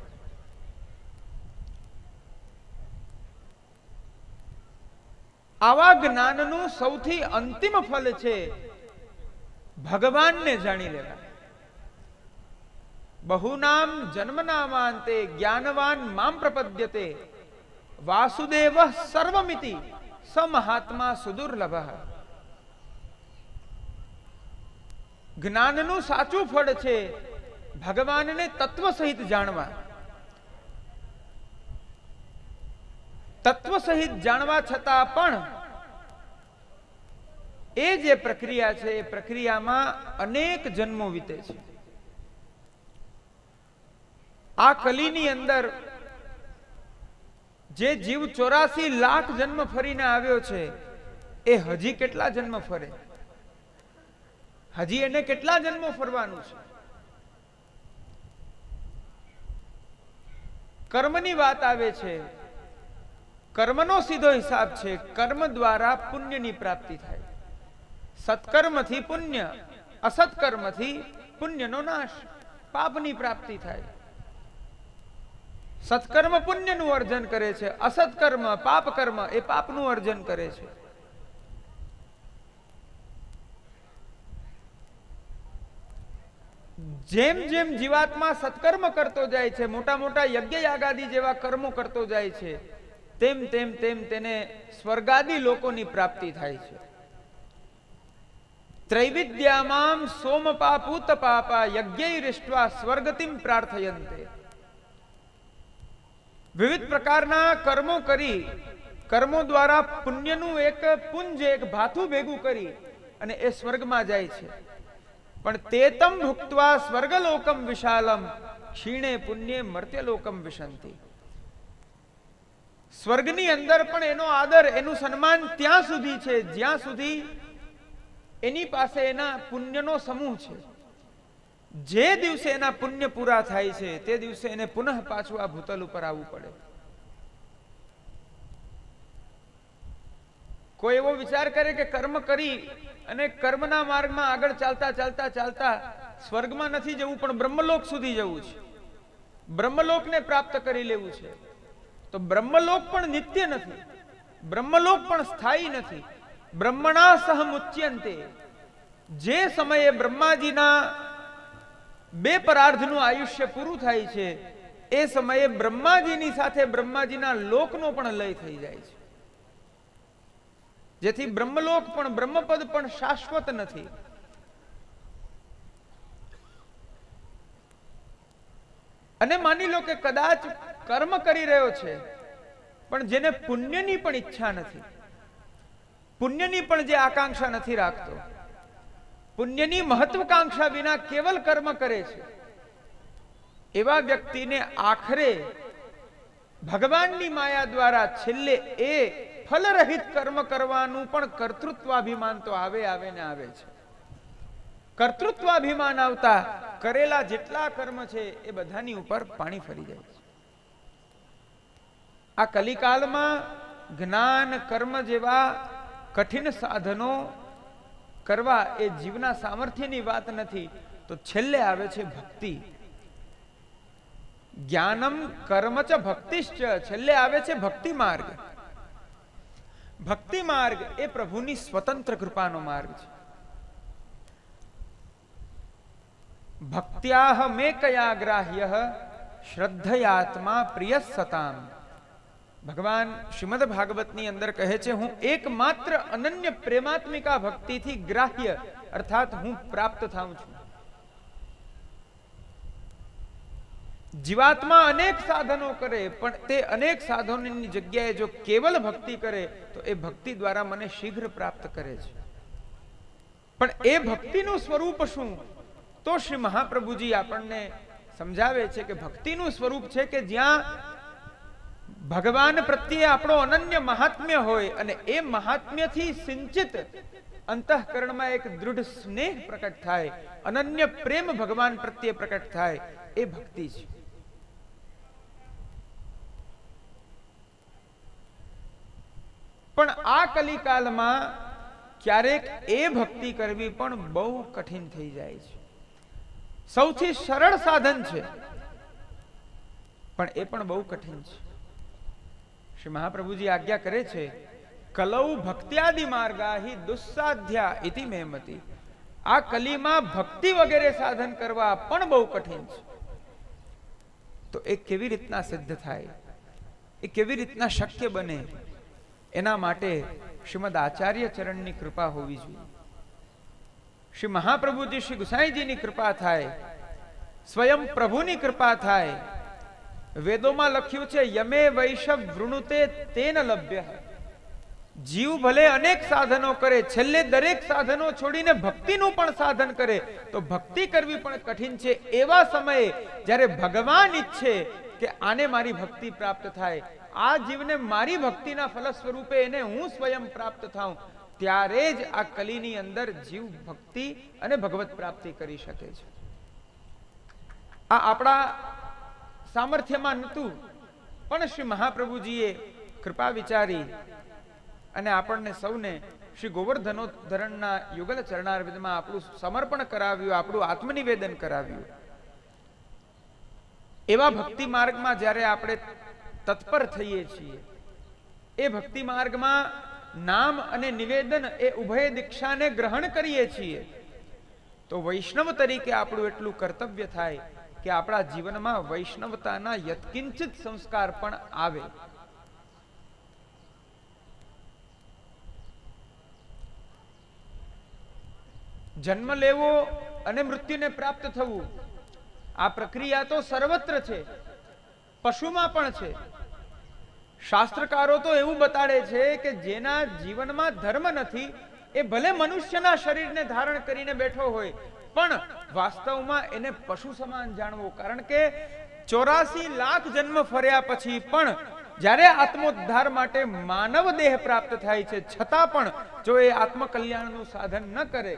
આવા જ્ઞાનનું સૌથી અંતિમ ફલ છે ભગવાનને જાણી લેવા। બહુનામ જન્મનામાંતે જ્ઞાનવાન મામ પ્રપદ્યતે વાસુદેવ સર્વમિતિ સ મહાત્મા સુદુર્લભ। જ્ઞાનનું સાચું ફળ છે ભગવાનને તત્વ સહિત જાણવા। તત્વ સહિત જાણવા છતાં પણ એ જે પ્રક્રિયા છે એ પ્રક્રિયામાં અનેક જન્મો વીતે છે। આ કલીની અંદર જે જીવ 84 લાખ જન્મ ફરીને આવ્યો છે એ હજી કેટલા જન્મ ફરે? હજી એને કેટલા જન્મો ફરવાનું છે? કર્મની વાત આવે છે, કર્મનો સીધો હિસાબ છે. કર્મ દ્વારા પુણ્યની પ્રાપ્તિ થાય. સત્કર્મથી પુણ્ય, અસત્કર્મથી પુણ્યનો નાશ, પાપની પ્રાપ્તિ થાય. સત્કર્મ પુણ્યનું અર્જન કરે છે, અસત્કર્મ પાપ કર્મ એ પાપનું અર્જન કરે છે. જેમ જેમ જીવાત્મા સત્કર્મ કરતો જાય છે, મોટા મોટા યજ્ઞ યાગાદી જેવા કર્મો કરતો જાય છે, તેમ તેમ તેમ તેને સ્વર્ગાદી લોકોની પ્રાપ્તિ થાય છે. ત્રૈવિદ્યામામ સોમપાપૂત પાપા યજ્ઞૈરિષ્ટ્વા સ્વર્ગતિમ પ્રાર્થયન્તે. વિવિધ પ્રકારના કર્મો કરી, કર્મો દ્વારા પુણ્યનું એક પુંજ, એક ભાથું ભેગું કરી અને એ સ્વર્ગમાં જાય છે. પણ તેતમ ભુક્ત્વા સ્વર્ગલોકમ વિશાલમ ક્ષીણે પુણ્યે મર્ત્યલોકમ વિશંતિ. સ્વર્ગની અંદર પણ એનો આદર, એનું સન્માન ત્યાં સુધી છે જ્યાં સુધી એની પાસે એના પુણ્યનો સમૂહ છે. જે દિવસે એના પુણ્ય પૂરા થાય છે તે દિવસે એને પુનઃ પાછું આ ભૂતલ ઉપર આવવું પડે. કોઈ એવો વિચાર કરે કે કર્મ કરી અને કર્મના માર્ગમાં આગળ ચાલતા ચાલતા ચાલતા સ્વર્ગમાં નથી જવું પણ બ્રહ્મલોક સુધી જવું છે, બ્રહ્મલોકને પ્રાપ્ત કરી લેવું છે, તો બ્રહ્મલોક પણ નિત્ય નથી, બ્રહ્મલોક પણ સ્થાયી નથી. બ્રહ્મણા સહ મુચ્યંતે. જે સમયે બ્રહ્માજીના 2 પરાર્ધનું આયુષ્ય પૂરું થાય છે એ સમયે બ્રહ્માજીની સાથે બ્રહ્માજીના લોકનો પણ લય થઈ જાય છે. જેથી બ્રહ્મલોક પણ, બ્રહ્મપદ પણ શાશ્વત નથી. અને માની લો કે કદાચ કર્મ કરી રહ્યો છે પણ જેને પુણ્યની પણ ઈચ્છા નથી, પુણ્યની પણ જે આકાંક્ષા નથી રાખતો, પુણ્યની મહત્વકાંક્ષા વિના કેવલ કર્મ કરે છે, એવા વ્યક્તિને આખરે ભગવાનની માયા દ્વારા છેલ્લે એ ફલરહિત કર્મ કરવાનું પણ કર્તૃત્વાભિમાન તો આવે ને આવે છે. કર્તૃત્વાભિમાન આવતા કરેલા જેટલા કર્મ છે એ બધાની ઉપર પાણી ફરી જાય છે. આ કલિકાલમાં જ્ઞાન કર્મ જેવા કઠિન સાધનો કરવા એ જીવના સામર્થ્યની વાત નથી, તો છેલ્લે આવે છે ભક્તિ. જ્ઞાનમ કર્મ ચ ભક્તિશ્ચ. છેલ્લે આવે છે ભક્તિ માર્ગ. ભક્તિ માર્ગ એ પ્રભુની સ્વતંત્ર કૃપાનો માર્ગ છે. ભક્ત્યાહ મે કયા ગ્રાહ્ય શ્રદ્ધયાત્મા પ્રિય સતામ. ભગવાન શ્રીમદ ભાગવતની અંદર કહે છે, હું એકમાત્ર અનન્ય પ્રેમાત્મિકા ભક્તિથી ગ્રાહ્ય અર્થાત હું પ્રાપ્ત થાઉં છું. જીવાત્મા અનેક સાધનો કરે પણ તે અનેક સાધનોની જગ્યાએ જો કેવલ ભક્તિ કરે તો એ ભક્તિ દ્વારા મને શીઘ્ર પ્રાપ્ત કરે છે. પણ એ ભક્તિનું સ્વરૂપ શું? તો શ્રી મહાપ્રભુજી આપણને સમજાવે છે કે ભક્તિનું સ્વરૂપ છે કે જ્યાં ભગવાન પ્રત્યે આપણો અનન્ય મહાત્મ્ય હોય અને એ મહાત્મ્યથી સિંચિત અંતઃકરણમાં એક દૃઢ સ્નેહ પ્રકટ થાય, અનન્ય પ્રેમ ભગવાન પ્રત્યે પ્રકટ થાય, એ ભક્તિ છે. પણ આ કલિકાલમાં ક્યારેક એ ભક્તિ કરવી પણ બહુ કઠિન થઈ જાય છે. સૌથી સરળ સાધન છે પણ એ પણ બહુ કઠિન છે. શ્રી મહાપ્રભુજી આજ્ઞા કરે છે, કલૌ ભક્ત્યાદિ માર્ગાહિ દુસ્સાધ્યા ઇતિ મેમતિ. આ કલીમાં ભક્તિ વગેરે સાધન કરવા પણ બહુ કઠિન છે. તો એ કેવી રીતના સિદ્ધ થાય, એ કેવી રીતના શક્ય બને, એના માટે શ્રીમદ આચાર્ય ચરણની કૃપા હોવી જોઈએ. શ્રી મહાપ્રભુજી શ્રી ગુસાઈજીની કૃપા થાય, સ્વયં પ્રભુની કૃપા થાય. વેદોમાં લખ્યું છે, યમે વૈષવ વૃણુતે તેન લભ્ય. જીવ ભલે અનેક સાધનો કરે, છેલ્લે દરેક સાધનો છોડીને ભક્તિનું પણ સાધન કરે તો ભક્તિ કરવી પણ કઠિન છે. એવા સમયે જ્યારે ભગવાન ઈચ્છે કે આને મારી ભક્તિ પ્રાપ્ત થાય આ જીવને મારી ભક્તિના ફલ સ્વરૂપે એને હું સ્વયં પ્રાપ્ત થાઉં, ત્યારે જ આ કલીની અંદર જીવ ભક્તિ અને ભગવત પ્રાપ્તિ કરી શકે છે. આ આપણા સામર્થ્યમાં નહોતું, પણ શ્રી મહાપ્રભુજીએ કૃપા વિચારી અને આપણને સૌને શ્રી ગોવર્ધનોદ્ધરણના યુગલ ચરણારવિંદમાં આપણું સમર્પણ કરાવ્યું, આપણું આત્મનિવેદન કરાવ્યું. એવા ભક્તિ માર્ગમાં જ્યારે આપણે તત્પર થઈએ છીએ, એ ભક્તિ માર્ગમાં નામ અને નિવેદન એ ઉભય દીક્ષાને ગ્રહણ કરીએ છીએ, તો વૈષ્ણવ તરીકે આપણું એટલું કર્તવ્ય થાય કે આપણા જીવનમાં વૈષ્ણવતાના યત્કિંચિત સંસ્કાર પણ આવે. જન્મ લેવો અને મૃત્યુને પ્રાપ્ત થવું, આ પ્રક્રિયા તો સર્વત્ર છે, પશુમાં પણ છે. શાસ્ત્રકારો તો એવું બતાડે છે કે જેના જીવનમાં ધર્મ નથી, એ ભલે મનુષ્યના શરીરને ધારણ કરીને બેઠો હોય, પણ વાસ્તવમાં એને પશુ સમાન જાણવો. કારણ કે 84 લાખ જન્મ ફર્યા પછી પણ જ્યારે આત્મોદ્ધાર માટે માનવ દેહ પ્રાપ્ત થાય છે, છતાં પણ જો એ આત્મકલ્યાણનું સાધન ન કરે,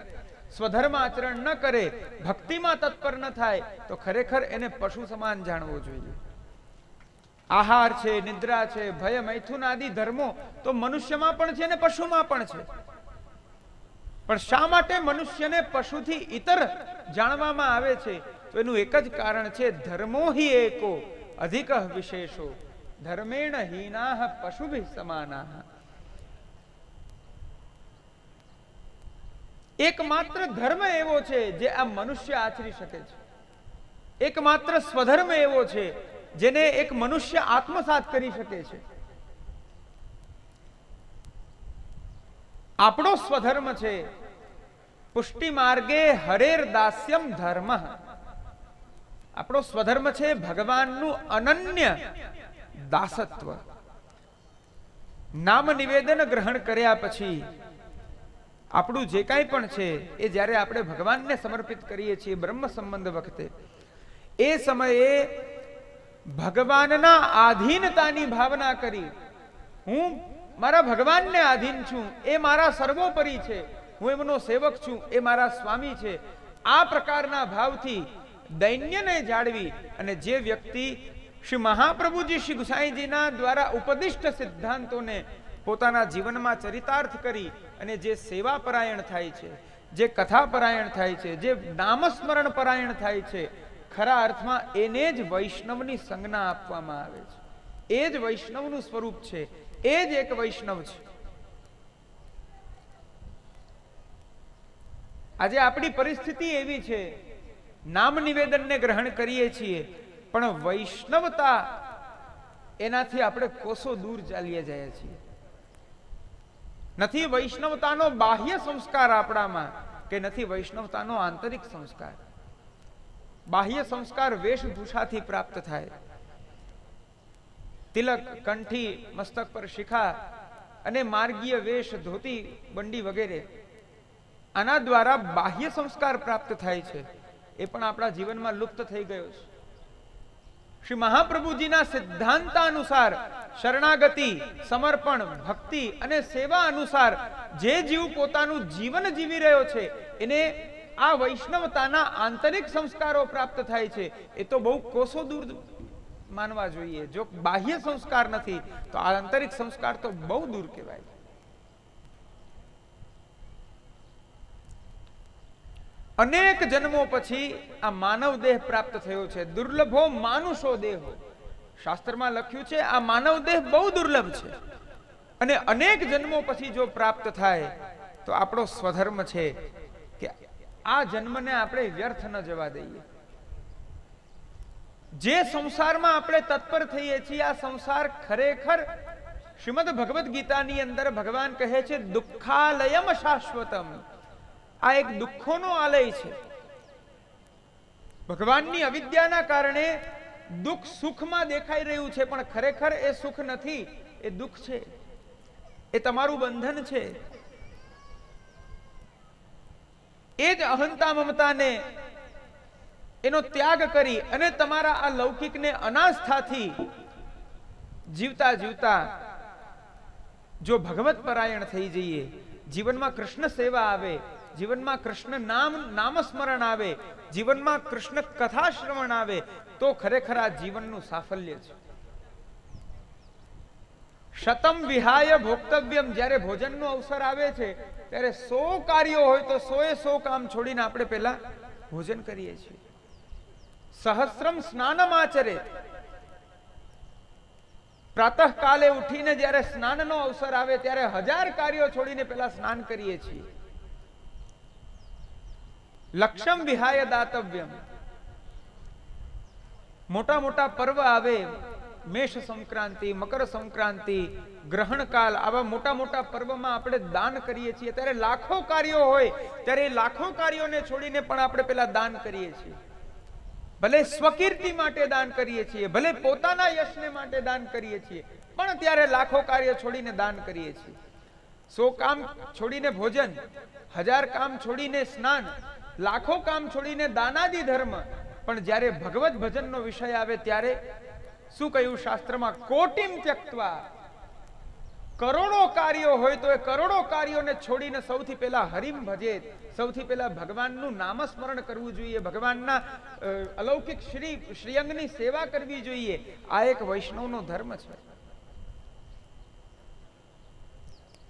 સ્વધર્મ આચરણ ન કરે, ભક્તિમાં તત્પર ન થાય, તો ખરેખર એને પશુ સમાન જાણવો જોઈએ. આહાર છે, નિદ્રા છે, ભય, મૈથુન આદિ ધર્મો તો મનુષ્યમાં પણ છે ને પશુમાં પણ છે. પણ શા માટે મનુષ્યને પશુથી ઇતર જાણવામાં આવે છે? તો એનું એક જ કારણ છે, ધર્મો હિ એકો અધિક વિશેષો ધર્મેણ હીનાઃ પશુભિઃ સમાનાઃ. એકમાત્ર ધર્મ એવો છે જે આ મનુષ્ય આચરી શકે છે. એકમાત્ર સ્વધર્મ એવો છે જેને એક મનુષ્ય આત્મસાત કરી શકે છે. આપણો સ્વધર્મ છે પુષ્ટિ માર્ગે હરેર દાસ્યમ ધર્મ. આપણો સ્વધર્મ છે ભગવાનનું અનન્ય દાસત્વ. નામ નિવેદન ગ્રહણ કર્યા પછી આપણું જે કાંઈ પણ છે એ જ્યારે આપણે ભગવાનને સમર્પિત કરીએ છીએ બ્રહ્મ સંબંધ વખતે, એ સમયે ભગવાનના આધીનતાની ભાવના કરી, હું મારા ભગવાનને આધીન છું, એ મારા સર્વોપરી છે, હું એમનો સેવક છું, એ મારા સ્વામી છે. આ પ્રકારના ભાવથી દૈન્યને જાળવી અને જે વ્યક્તિ શ્રી મહાપ્રભુજી શ્રી ગુસાઈજીના દ્વારા ઉપદિષ્ટ સિદ્ધાંતોને પોતાના જીવનમાં ચરિતાર્થ કરી અને જે સેવા પરાયણ થાય છે, જે કથા પરાયણ થાય છે, જે નામસ્મરણ પરાયણ થાય છે, ખરા અર્થમાં એને જ વૈષ્ણવની સંજ્ઞા આપવામાં આવે છે. એ જ વૈષ્ણવનું સ્વરૂપ છે, એ જ એક વૈષ્ણવ છે. આજે આપણી પરિસ્થિતિ એવી છે, નામ નિવેદનને ગ્રહણ કરીએ છીએ, પણ વૈષ્ણવતા એનાથી આપણે કોસો દૂર ચાલીએ જઈએ છીએ. નથી વૈષ્ણવતાનો બાહ્ય સંસ્કાર આપણામાં, કે નથી વૈષ્ણવતાનો આંતરિક સંસ્કાર. બાહ્ય સંસ્કાર વેશભૂષાથી પ્રાપ્ત થાય. તિલક, કંઠી, મસ્તક પર શિખા અને માર્ગીય વેશ, ધોતી, બંડી વગેરે, આના દ્વારા બાહ્ય સંસ્કાર પ્રાપ્ત થાય છે. એ પણ આપણા જીવનમાં લુપ્ત થઈ ગયો છે. શ્રી મહાપ્રભુજીના સિદ્ધાંતાનુસાર શરણાગતિ, સમર્પણ, ભક્તિ અને સેવા અનુસાર જે જીવ પોતાનું જીવન જીવી રહ્યો છે, એને આ વૈષ્ણવતાના આંતરિક સંસ્કારો પ્રાપ્ત થાય છે. એ તો બહુ કોસો દૂર માનવા જોઈએ. જો બાહ્ય સંસ્કાર નથી તો આ આંતરિક સંસ્કાર તો બહુ દૂર કહેવાય. અનેક જન્મો પછી આ માનવ દેહ પ્રાપ્ત થયો છે. દુર્લભો માનુષો દેહો. શાસ્ત્રમાં લખ્યું છે આ માનવ દેહ બહુ દુર્લભ છે, અને અનેક જન્મો પછી જો પ્રાપ્ત થાય તો આપણો સ્વધર્મ છે કે આ જન્મને આપણે વ્યર્થ ન જવા દઈએ. જે સંસારમાં આપણે તત્પર થઈએ છીએ, આ સંસાર ખરેખર શ્રીમદ ભગવદ્ ગીતાની અંદર ભગવાન કહે છે દુઃખાલયમ શાશ્વતમ. આ એક દુઃખોનો આલય છે. ભગવાનની અવિદ્યાના કારણે દુઃખ સુખમાં દેખાઈ રહ્યું છે, પણ ખરેખર એ સુખ નથી, એ દુઃખ છે. એ તમારું બંધન છે. એ જ અહંતા મમતાને એનો ત્યાગ કરી અને તમારા આ લૌકિકને અનાસ્થાથી જીવતા જીવતા જો ભગવત પરાયણ થઈ જઈએ, જીવનમાં કૃષ્ણ સેવા આવે, જીવનમાં કૃષ્ણ નામસ્મરણ આવે, જીવનમાં કૃષ્ણ કથા શ્રવણ આવે, તો ખરેખર આ જીવનનું સાફલ્ય છે. શતમ વિહાય ભોક્તવ્યમ, જ્યારે ભોજનનો અવસર આવે છે ત્યારે 100 કાર્યો હોય તો 100 કામ છોડીને આપણે પહેલા ભોજન કરીએ છીએ. સહસ્રમ સ્નાનમ આચરે, પ્રાતઃ કાલે ઉઠીને જ્યારે સ્નાનનો અવસર આવે ત્યારે 1000 કાર્યો છોડીને પહેલા સ્નાન કરીએ છીએ. લક્ષ્યમ વિહાય દાતવ્યમ, મોટા મોટા પર્વ આવે, મેષ સંક્રાંતિ, મકર સંક્રાંતિ, ગ્રહણકાલ, આવા મોટા મોટા પર્વમાં આપણે દાન કરીએ છીએ. ત્યારે લાખો કાર્યો હોય ત્યારે લાખો કાર્યોને છોડીને પણ આપણે પેલા દાન કરીએ છીએ. ભલે સ્વકીર્તિ માટે દાન કરીએ છીએ, ભલે પોતાના યશને માટે દાન કરીએ છીએ, પણ ત્યારે લાખો કાર્ય છોડીને દાન કરીએ છીએ. 100 કામ છોડીને ભોજન, 1000 કામ છોડીને સ્નાન, લાખો કામ છોડીને દાનાદિ ધર્મ, પણ જ્યારે ભગવત ભજનનો વિષય આવે ત્યારે શું કહ્યું શાસ્ત્રમાં? કોટિમ ત્યક્ત્વા, કરોડો કાર્યો હોય તો એ કરોડો કાર્યોને છોડીને સૌથી પહેલા હરિમ ભજેત, સૌથી પહેલા ભગવાનનું નામસ્મરણ કરવું જોઈએ, ભગવાનના અલૌકિક શ્રીઅંગની સેવા કરવી જોઈએ. આ એક વૈષ્ણવનો ધર્મ છે.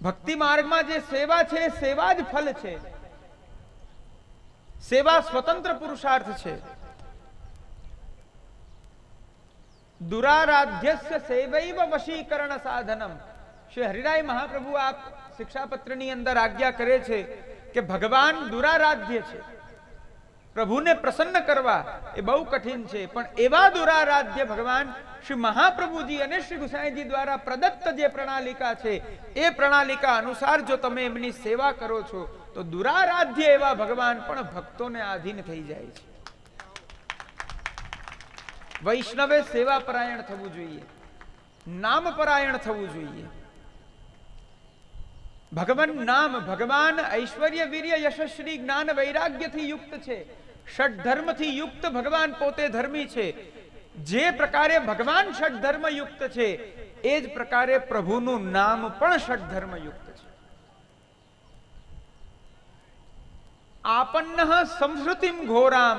ભક્તિ માર્ગમાં જે સેવા છે એ સેવા જ ફલ છે. સેવા સ્વતંત્ર પુરુષાર્થ છે. દુરારાધ્યસ્ય સેવૈવ વશીકરણ સાધનમ, શ્રી હરિરાય મહાપ્રભુ આ શિક્ષાપત્રની અંદર આજ્ઞા કરે છે કે ભગવાન દુરારાધ્ય છે. પ્રભુને પ્રસન્ન કરવા એ બહુ કઠિન છે, પણ એવા દુરારાધ્ય ભગવાન શ્રી મહાપ્રભુજી અને શ્રી ગુસાઈજી દ્વારા પ્રદત્ત જે પ્રણાલિકા છે એ પ્રણાલિકા અનુસાર જો તમે એમની સેવા કરો છો તો દુરારાધ્ય એવા ભગવાન પણ ભક્તોને આધીન થઈ જાય છે. વૈષ્ણવે સેવા પરાયણ થવું જોઈએ, નામ પરાયણ થવું જોઈએ. ભગવાન નામ, ભગવાન ઐશ્વર્ય વીર્ય યશસ્વી જ્ઞાન વૈરાગ્યથી યુક્ત છે. ષડ ધર્મથી યુક્ત ભગવાન પોતે ધર્મી છે. જે પ્રકારે ભગવાન ષડ ધર્મ યુક્ત છે એ જ પ્રકારે પ્રભુનું નામ પણ ષડ ધર્મ યુક્ત છે. આપન્નઃ સંસ્કૃતિમ ઘોરામ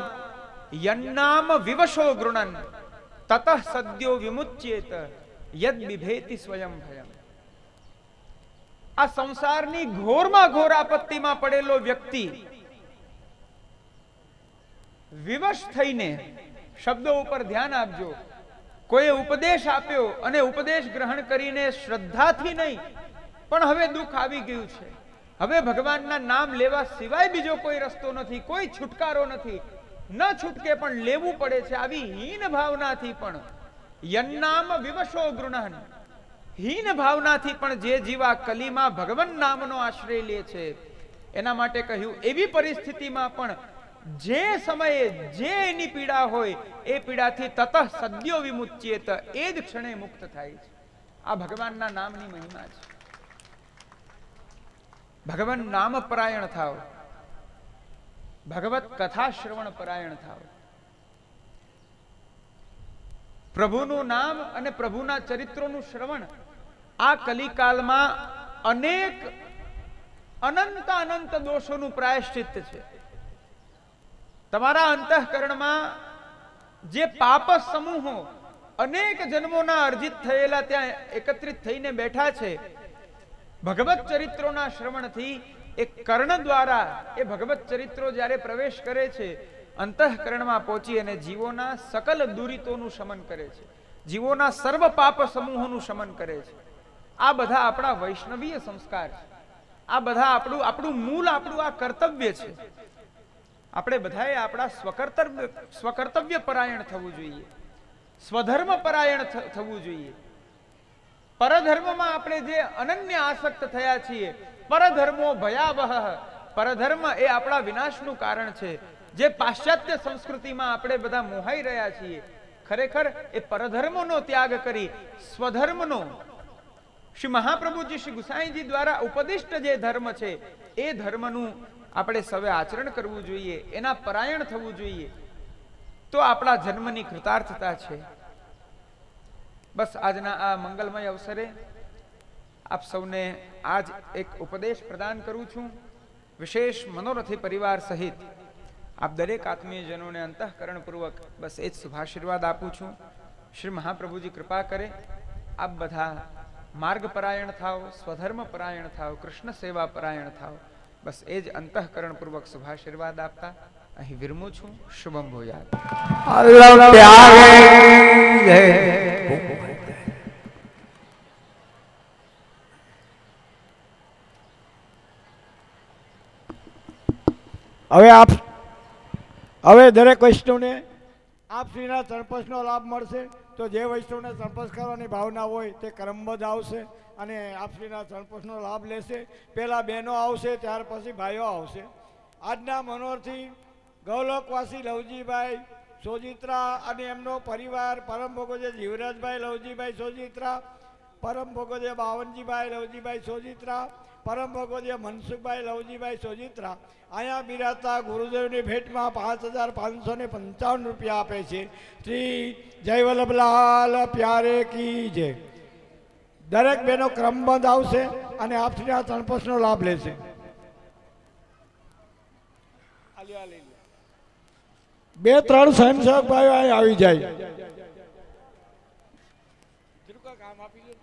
યન્નામ વિવશો ગૃણન તતઃ સદ્યો વિમુચ્યેત યદ બિભેતિ સ્વયં ભયમ. આ સંસારની ઘોરમાં ઘોર આપત્તિમાં પડેલો વ્યક્તિ વિવશ થઈને, શબ્દો ઉપર ધ્યાન આપજો, કોઈ ઉપદેશ આપ્યો અને ઉપદેશ ગ્રહણ કરીને શ્રદ્ધાથી નહીં, પણ હવે દુઃખ આવી ગયું છે, હવે ભગવાનના નામ લેવા સિવાય બીજો કોઈ રસ્તો નથી, કોઈ છુટકારો નથી, ન છૂટકે પણ લેવું પડે છે, આવી હીન ભાવનાથી પણ યન્નામ વિવશો ગૃણન, હીન ભાવનાથી પણ જે જીવા કલીમાં ભગવાન નામનો આશ્રય લે છે એના માટે કહ્યું એવી પરિસ્થિતિમાં પણ જે સમયે જે એની પીડા હોય એ પીડાથી તતઃ સદ્યો વિમુચ્યેત, એ જ ક્ષણે મુક્ત થાય છે. આ ભગવાનના નામની મહિમા છે. ભગવાન નામ પરાયણ થાવ, ભગવત કથા શ્રવણ પરાયણ થાવ. પ્રભુનું નામ અને પ્રભુના ચરિત્રોનું શ્રવણ આ કલિકાલમાં અનેક અનંત દોષોનું પ્રાયશ્ચિત્ત છે. તમારા અંતઃકરણમાં જે પાપ સમૂહો અનેક જન્મોના અર્જિત થયેલા ત્યાં એકત્રિત થઈને બેઠા છે, ભગવત ચરિત્રોના શ્રવણથી એ કર્ણ દ્વારા એ ભગવત ચરિત્રો જ્યારે પ્રવેશ કરે છે અંતઃકરણમાં પહોંચી અને જીવોના સકલ દુરિતોનું શમન કરે છે, જીવોના સર્વ પાપ સમૂહોનું શમન કરે છે. આ બધા આપણા વૈષ્ણવીય સંસ્કાર છે. આ બધા આપણું મૂળ, આપણું આ કર્તવ્ય છે. આપણે બધાએ આપણા સ્વકર્તવ્ય પરાયણ થવું જોઈએ, સ્વધર્મ પરાયણ થવું જોઈએ. પરધર્મમાં આપણે જે અનન્ય આસક્ત થયા છીએ, પરધર્મો ભયાવહ, પરધર્મ એ આપણા વિનાશનું કારણ છે. જે પાશ્ચાત્ય સંસ્કૃતિમાં આપણે બધા મોહાઈ રહ્યા છીએ, ખરેખર એ પરધર્મનો ત્યાગ કરી સ્વધર્મનો, શ્રી મહાપ્રભુજી શ્રી ગુસાઈજી દ્વારા ઉપદિષ્ટ જે ધર્મ છે એ ધર્મનું આપણે સૌએ આચરણ કરવું જોઈએ, એના પરાયણ થવું જોઈએ. તો આપણા જન્મની કૃતાર્થતા છે. બસ આજના આ મંગલમય અવસરે આપ સૌને આજ એક ઉપદેશ પ્રદાન કરું છું. વિશેષ મનોરથી પરિવાર સહિત આપ દરેક આત્મીયજનોને અંતઃકરણપૂર્વક બસ એ જ શુભાશીર્વાદ આપું છું. શ્રી મહાપ્રભુજી કૃપા કરે આપ બધા માર્ગ પરાયણ થાવ, સ્વધર્મ પરાયણ થાવ, કૃષ્ણ સેવા પરાયણ થાવ. બસ એ જ અંતઃકરણપૂર્વક શુભાશીર્વાદ આપતા અહીં વિરમું છું. શુભમ ભૂયાત. હવે દરેક વૈષ્ણવને આપશ્રીના તણપસનો લાભ મળશે. તો જે વૈષ્ણવને તણપસ કરવાની ભાવના હોય તે ક્રમબદ્ધ આવશે અને આપશ્રીના તણપસનો લાભ લેશે. પહેલાં બહેનો આવશે, ત્યાર પછી ભાઈઓ આવશે. આજના મનોરથી ગૌલોકવાસી લવજીભાઈ સોજિત્રા અને એમનો પરિવાર, પરમ ભોગોજે જીવરાજભાઈ લવજીભાઈ સોજિત્રા, પરમ ભોગોજે બાવનજીભાઈ લવજીભાઈ સોજિત્રા, પરમ ભગવદીય મનસુખભાઈ લવજીભાઈ સોજિત્રા અહીંયા બિરાજતા ગુરુદેવની ભેટમાં 5,555 રૂપિયા આપે છે. શ્રી જયવલ્લભલાલ પ્યારે કી જય. દરેક બહેનો ક્રમબદ્ધ આવશે અને આપશ્રીના તણપસનો લાભ લેશે. 2-3 સ્વયંસેવક ભાઈઓ અહીં આવી જાય. કામ આપી દો.